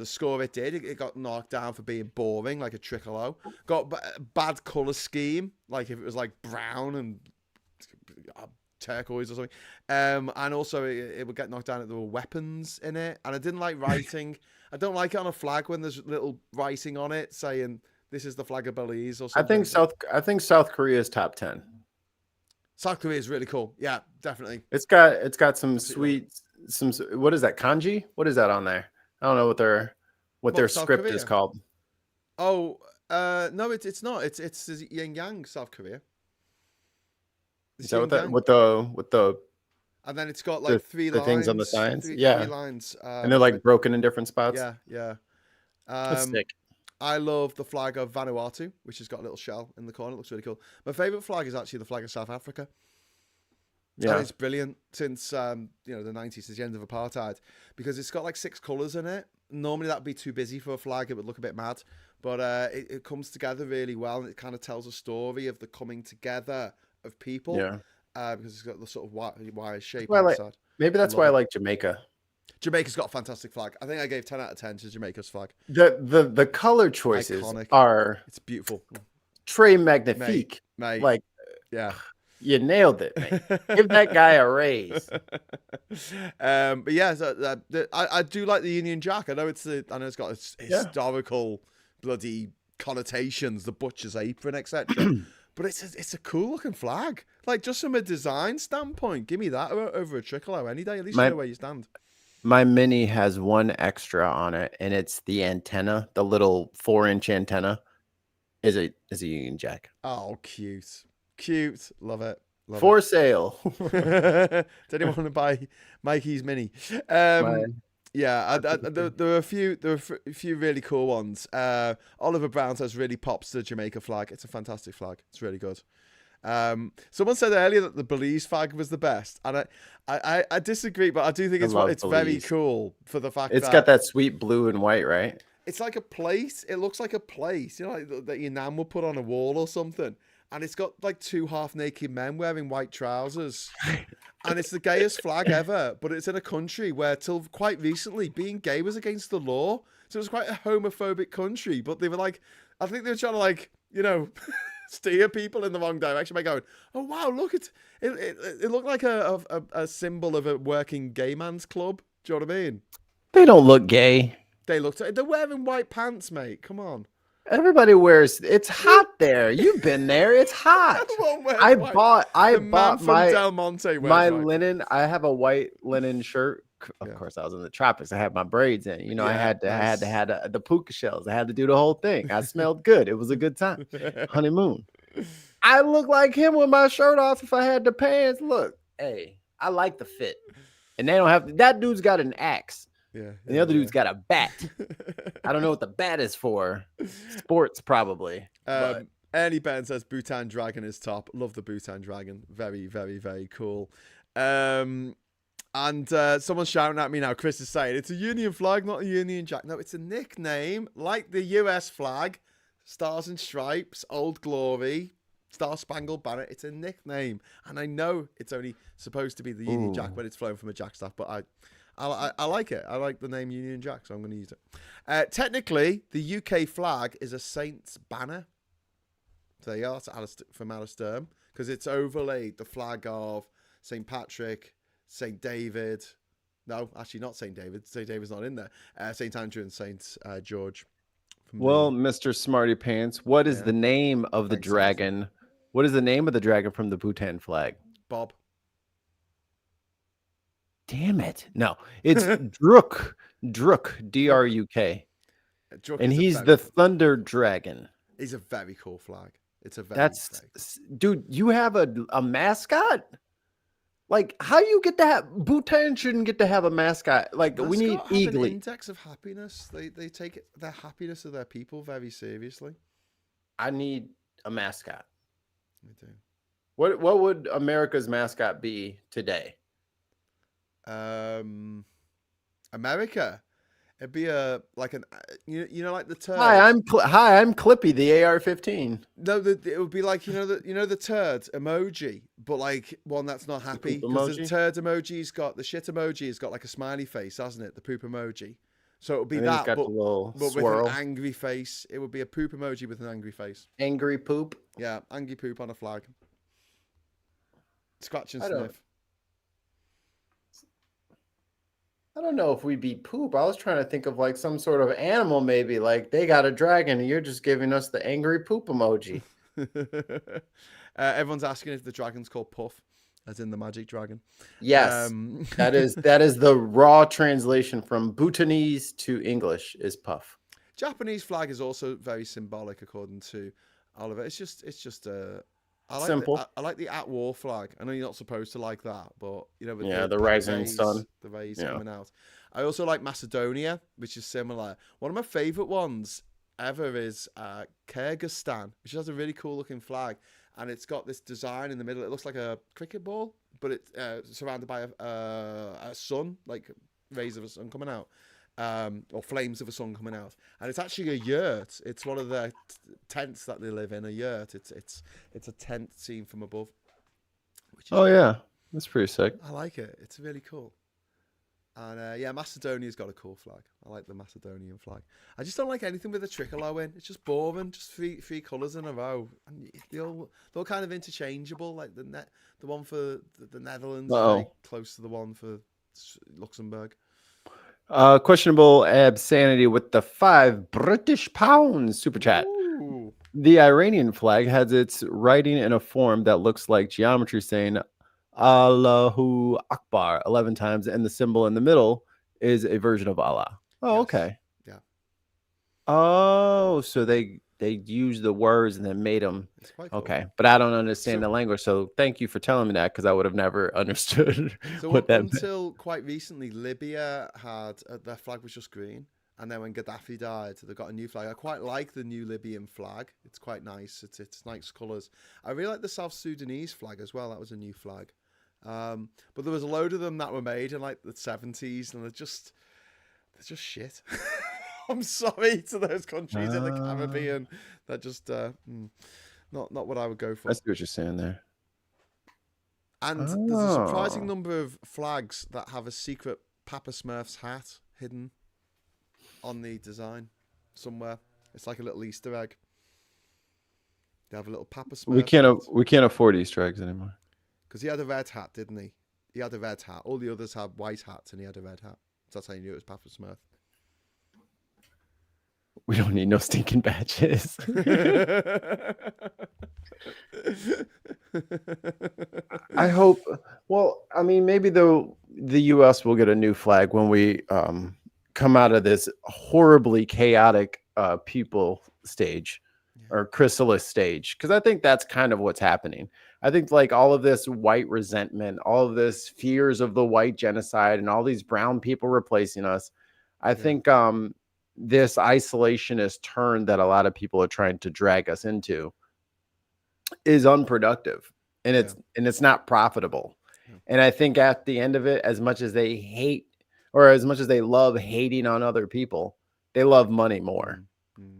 score it did. It got knocked down for being boring, like a trickle-o. Got bad color scheme, like if it was like brown and turquoise or something. And also it would get knocked down if there were weapons in it. And I didn't like writing. I don't like it on a flag when there's little writing on it saying this is the flag of Belize or something. I think South Korea is top 10. South Korea is really cool. Yeah, definitely. It's got some sweet what is that, kanji? What is that on there? I don't know what their script Korea? is called. Oh, no, it's not. It's yin yang South Korea. Is that with the and then it's got like three lines, things on the signs. Three lines, and they're like broken in different spots. Yeah. That's sick. I love the flag of Vanuatu, which has got a little shell in the corner. It looks really cool. My favorite flag is actually the flag of South Africa. Yeah, and it's brilliant since the 90s, since the end of apartheid, because it's got like 6 colors in it. Normally that'd be too busy for a flag; it would look a bit mad. But it comes together really well, and it kind of tells a story of the coming together of people. Yeah. Because it's got the sort of wire shape on the side. Maybe that's why I like Jamaica. Jamaica's got a fantastic flag. I think I gave 10 out of 10 to Jamaica's flag. The color choices are it's beautiful. Très magnifique. Mate. Like, yeah. You nailed it, mate. Give that guy a raise. But yeah, I do like the Union Jack. I know it's got historical bloody connotations, the butcher's apron, etc. But it's a cool looking flag. Like, just from a design standpoint, give me that over a trickle-o any day. At least you know where you stand. My Mini has one extra on it, and it's the antenna, the little 4-inch antenna is a Union Jack. Oh, cute. Love it. For sale. Does anyone want to buy Mikey's Mini? Yeah, there were a few really cool ones. Oliver Brown says really pops the Jamaica flag. It's a fantastic flag. It's really good. Someone said earlier that the Belize flag was the best, and I disagree, but I do think it's very cool for the fact it's got that sweet blue and white, right? It's like a plate. It looks like a plate, like that your nan would put on a wall or something. And it's got like 2 half-naked men wearing white trousers. And it's the gayest flag ever. But it's in a country where, till quite recently, being gay was against the law. So it was quite a homophobic country. But they were like, I think they were trying to steer people in the wrong direction by going, oh, wow, look, it looked like a symbol of a working gay man's club. Do you know what I mean? They don't look gay. They're wearing white pants, mate. Come on. Everybody wears. It's hot there. You've been there. It's hot. I bought my Del Monte my linen. I have a white linen shirt. Of course, I was in the tropics. I had my braids in. I had to have the puka shells. I had to do the whole thing. I smelled good. It was a good time. Honeymoon. I look like him with my shirt off. If I had the pants, look. Hey, I like the fit. And they don't have. That dude's got an axe. Yeah, and the other dude's got a bat. I don't know what the bat is for. Sports, probably. Ernie Ben says Bhutan Dragon is top. Love the Bhutan Dragon. Very, very, very cool. And someone's shouting at me now. Chris is saying it's a Union flag, not a Union Jack. No, it's a nickname, like the US flag, Stars and Stripes, Old Glory, Star Spangled Banner. It's a nickname, and I know it's only supposed to be the Union Jack when it's flown from a jackstaff, but I like it. I like the name Union Jack, so I'm going to use it. Technically, the UK flag is a Saints banner. So there you are. It's from Alistair, because it's overlaid the flag of St. Patrick, St. David. No, actually not St. David. St. David's not in there. St. Andrew and St. George from Well, the Mr. Smarty Pants, what is yeah. the name of the Thanks, Ed. dragon? What is the name of the dragon from the Bhutan flag? Bob. Damn it. No, it's Druk. Druk, Druk. D-R-U-K. Druk And is a he's very the cool. Thunder Dragon. He's a very cool flag. It's a very, That's, very cool. dude, you have a mascot? Like, how you get to have, Bhutan shouldn't get to have a mascot. Like, we need Mascot have an Eagly. index of happiness. They take their happiness of their people very seriously. I need a mascot. They do. What would America's mascot be today? America. It'd be like like the turd. Hi, I'm Clippy, the AR-15. No, it would be like the turd emoji, but like one that's not happy. Because the turd emoji's got the shit emoji has got like a smiley face, hasn't it? The poop emoji. So it would be that, but with an angry face. It would be a poop emoji with an angry face. Angry poop. Yeah, angry poop on a flag. Scratch and sniff. I don't know if we'd be poop. I was trying to think of like some sort of animal, maybe like they got a dragon and you're just giving us the angry poop emoji. Everyone's asking if the dragon's called Puff, as in the magic dragon. Yes, that is the raw translation from Bhutanese to English is Puff. Japanese flag is also very symbolic, according to Oliver. It's just simple. I like the at war flag. I know you're not supposed to like that, but with the rising sun, the rays coming out. I also like Macedonia, which is similar. One of my favorite ones ever is Kyrgyzstan, which has a really cool looking flag, and it's got this design in the middle. It looks like a cricket ball, but it's surrounded by a sun, like rays of a sun coming out. Or flames of a sun coming out, and it's actually a yurt. It's one of the tents that they live in. A yurt. It's a tent seen from above. Which is yeah, that's pretty sick. I like it. It's really cool. And Macedonia's got a cool flag. I like the Macedonian flag. I just don't like anything with a trickle in. It's just boring. Just three colours in a row, and they're all kind of interchangeable. Like the one for the Netherlands is very close to the one for Luxembourg. Questionable Absanity with the £5 super chat. Ooh. The Iranian flag has its writing in a form that looks like geometry, saying Allahu Akbar 11 times, and the symbol in the middle is a version of Allah. Oh, yes. Okay. Yeah. Oh, so they used the words and then made them. Cool. Okay, but I don't understand the language, so thank you for telling me that, because I would have never understood what that meant. Until quite recently, Libya had their flag was just green, and then when Gaddafi died, they got a new flag. I quite like the new Libyan flag. It's quite nice. It's nice colours. I really like the South Sudanese flag as well. That was a new flag. But there was a load of them that were made in like the 70s, and they're just shit. I'm sorry to those countries in the Caribbean that just not what I would go for. I see what you're saying there. And there's a surprising number of flags that have a secret Papa Smurf's hat hidden on the design somewhere. It's like a little Easter egg. They have a little Papa Smurf. We can't afford Easter eggs anymore. Because he had a red hat, didn't he? He had a red hat. All the others had white hats, and he had a red hat. So that's how you knew it was Papa Smurf. We don't need no stinking badges. I hope. Well, I mean, maybe the U.S. will get a new flag when we come out of this horribly chaotic people stage or chrysalis stage, because I think that's kind of what's happening. I think like all of this white resentment, all of this fears of the white genocide, and all these brown people replacing us. I think this isolationist turn that a lot of people are trying to drag us into is unproductive, and it's not profitable. And I think at the end of it, as much as they hate, or as much as they love hating on other people, they love money more.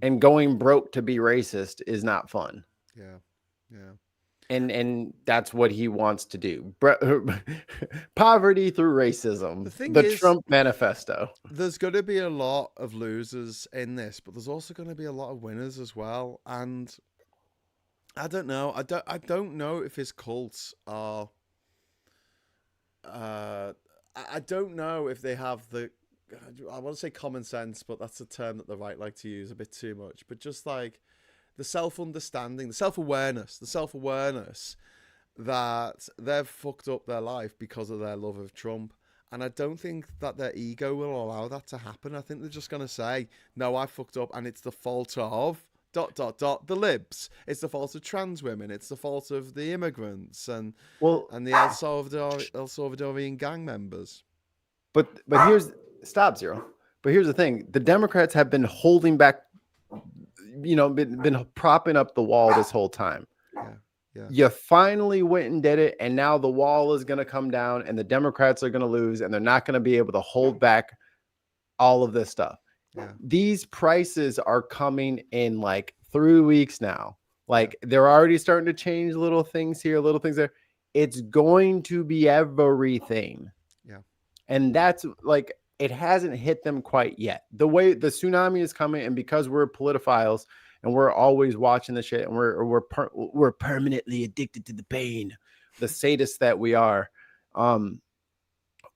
And going broke to be racist is not fun. And that's what he wants to do. Poverty through racism. The Trump manifesto. There's going to be a lot of losers in this, but there's also going to be a lot of winners as well. And I don't know. I don't know if his cults are. I don't know if they have the I want to say common sense, but that's a term that the right like to use a bit too much. But just like the self-understanding, the self-awareness that they've fucked up their life because of their love of Trump. And I don't think that their ego will allow that to happen. I think they're just going to say, no, I fucked up and it's the fault of ... the libs. It's the fault of trans women. It's the fault of the immigrants and the El Salvadorian gang members. But here's Zero. But here's the thing: the Democrats have been holding back, been propping up the wall this whole time. Yeah. You finally went and did it, and now the wall is going to come down, and the Democrats are going to lose, and they're not going to be able to hold back all of this stuff. Yeah. These prices are coming in like 3 weeks now. Like they're already starting to change little things here, little things there. It's going to be everything. Yeah. And that's like, it hasn't hit them quite yet. The way the tsunami is coming, and because we're politicophiles and we're always watching the shit, and we're permanently addicted to the pain, the sadists that we are,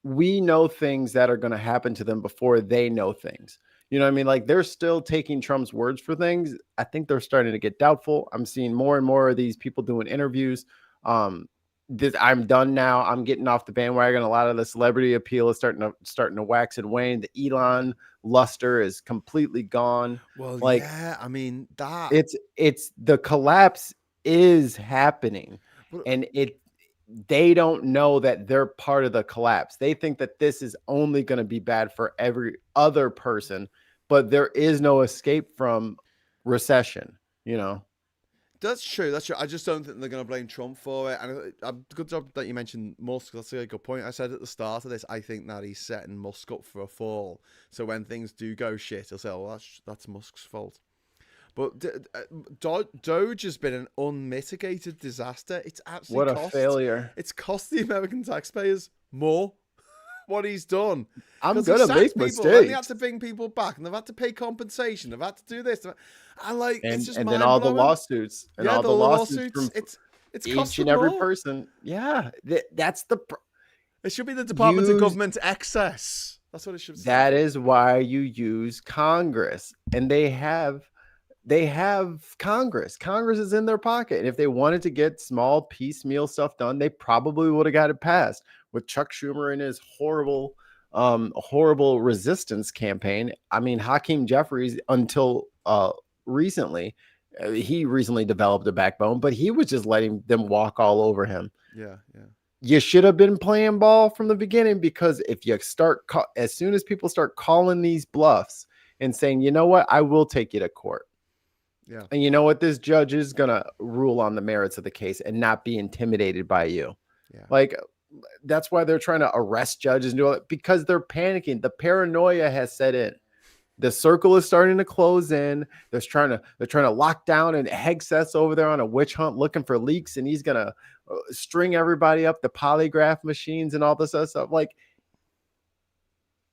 we know things that are going to happen to them before they know things. You know what I mean? Like they're still taking Trump's words for things. I think they're starting to get doubtful. I'm seeing more and more of these people doing interviews. I'm done now. I'm getting off the bandwagon. A lot of the celebrity appeal is starting to wax and wane. The Elon luster is completely gone. Well, like, yeah, I mean that it's the collapse is happening, and they don't know that they're part of the collapse. They think that this is only going to be bad for every other person, but there is no escape from recession, That's true. I just don't think they're going to blame Trump for it. And good job that you mentioned Musk. That's a good point. I said at the start of this, I think that he's setting Musk up for a fall. So when things do go shit, he'll say, "Oh, that's Musk's fault." But Doge has been an unmitigated disaster. It's absolutely failure. It's cost the American taxpayers more what he's done. I'm gonna make mistakes. And they had to bring people back, and they've had to pay compensation. They've had to do this, and it's just then all the lawsuits and all the lawsuits from it's each and every person. Yeah, that's it should be the Department of Government Excess. That's what it should say. That is why you use Congress, and they have Congress. Congress is in their pocket. And if they wanted to get small piecemeal stuff done, they probably would have got it passed. With Chuck Schumer and his horrible resistance campaign. I mean, Hakeem Jeffries, until recently, he recently developed a backbone, but he was just letting them walk all over him. Yeah. You should have been playing ball from the beginning, because if you as soon as people start calling these bluffs and saying, you know what, I will take you to court. Yeah. And you know what, this judge is going to rule on the merits of the case and not be intimidated by you. Yeah. Like, that's why they're trying to arrest judges and do it, because they're panicking. The paranoia has set in. The circle is starting to close in. They're trying to lock down, and Hegseth's over there on a witch hunt looking for leaks, and he's going to string everybody up, the polygraph machines and all this other stuff. Like,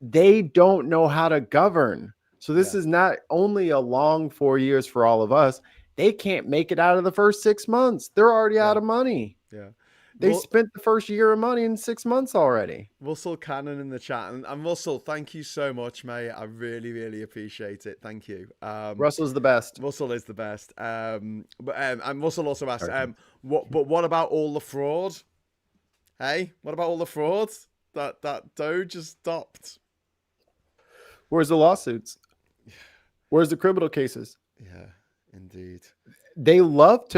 they don't know how to govern. So this is not only a long 4 years for all of us. They can't make it out of the first 6 months. They're already out of money. Yeah. They spent the first year of money in 6 months already. Russell Cannon in the chat. And Russell, thank you so much, mate. I really, really appreciate it. Thank you. Russell's the best. Russell is the best. And Russell also asked, what about all the fraud? Hey, what about all the fraud that Doge has stopped? Where's the lawsuits? Where's the criminal cases? Yeah, indeed. They love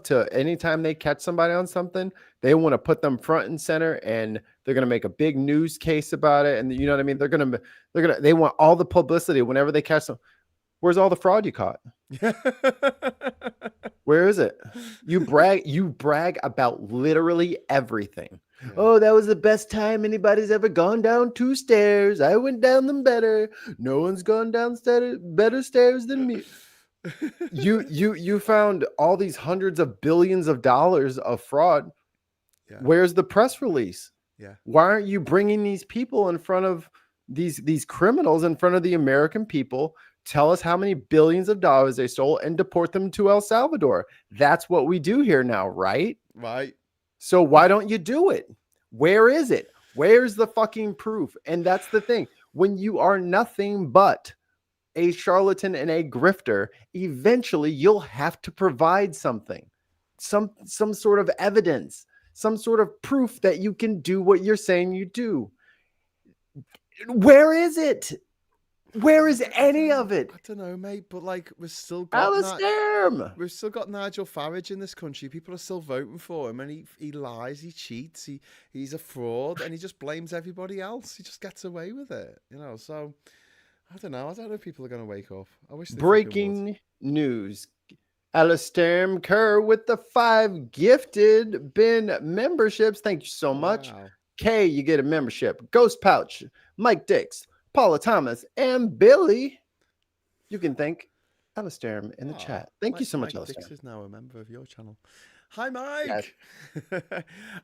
to, anytime they catch somebody on something, they want to put them front and center, and they're going to make a big news case about it. And you know what I mean? They want all the publicity whenever they catch them. Where's all the fraud you caught? Where is it? You brag about literally everything. Yeah. Oh, that was the best time anybody's ever gone down 2 stairs. I went down them better. No one's gone down better stairs than me. You found all these hundreds of billions of dollars of fraud. Yeah. Where's the press release? Yeah. Why aren't you bringing these people in front of these criminals, in front of the American people? Tell us how many billions of dollars they stole and deport them to El Salvador. That's what we do here now, right? Right. So why don't you do it? Where is it? Where's the fucking proof? And that's the thing. when you are nothing but a charlatan and a grifter, eventually you'll have to provide something, some sort of evidence, some sort of proof that you can do what you're saying you do. Where is it? Where is any of it? I don't know, mate, but like we've still got Nigel Farage in this country. People are still voting for him, and he lies, he cheats, he's a fraud, and he just blames everybody else. He just gets away with it, you know. So I don't know if people are going to wake up. I wish. Breaking news. Alistair Kerr with the 5 gifted bin memberships. Thank you so much. Wow. Kay, you get a membership. Ghost Pouch, Mike Dix, Paula Thomas, and Billy. You can thank Alistair in the chat. Thank you so much, Alistair. Dix is now a member of your channel. Hi, Mike. Yes.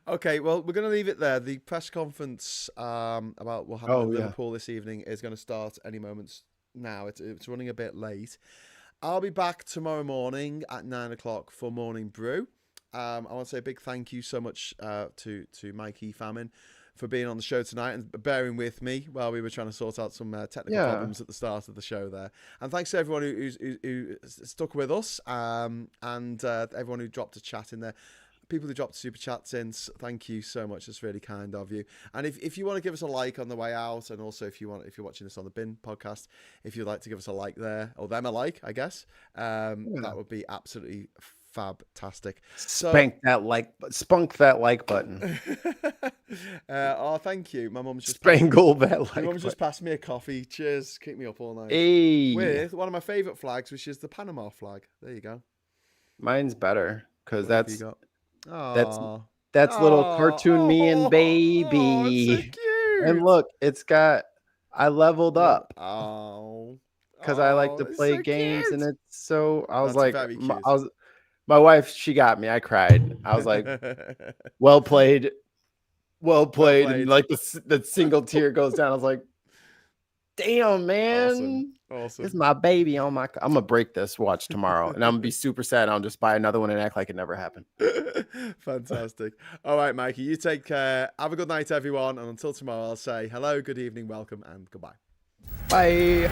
Okay, well, we're going to leave it there. The press conference about what happened in Liverpool this evening is going to start any moment now. It's running a bit late. I'll be back tomorrow morning at 9 o'clock for Morning Brew. I want to say a big thank you so much to Mikey Famine for being on the show tonight and bearing with me while we were trying to sort out some technical problems at the start of the show there. And thanks to everyone who stuck with us and everyone who dropped a chat in there. People who dropped super chats in, thank you so much. It's really kind of you. And if you want to give us a like on the way out, and also if you're watching this on the Bin podcast, if you'd like to give us a like there, or them a like, I guess, that would be absolutely fabtastic. Spunk that like button. Oh, thank you. My mum's just just passed me a coffee. Cheers. Keep me up all night. Hey. With one of my favorite flags, which is the Panama flag. There you go. Mine's better because that's little cartoon me and baby. Oh, so cute. And look, I leveled up. Because I like to play games, cute. and it's so. I was like, very my wife, she got me. I cried. I was like, well played. And like the single tear goes down. I was like, damn, man. Awesome. It's my baby on my. I'm gonna break this watch tomorrow, and I'm gonna be super sad. I'll just buy another one and act like it never happened. Fantastic. All right, Mikey, you take care. Have a good night, everyone. And until tomorrow, I'll say hello, good evening, welcome, and goodbye. Bye.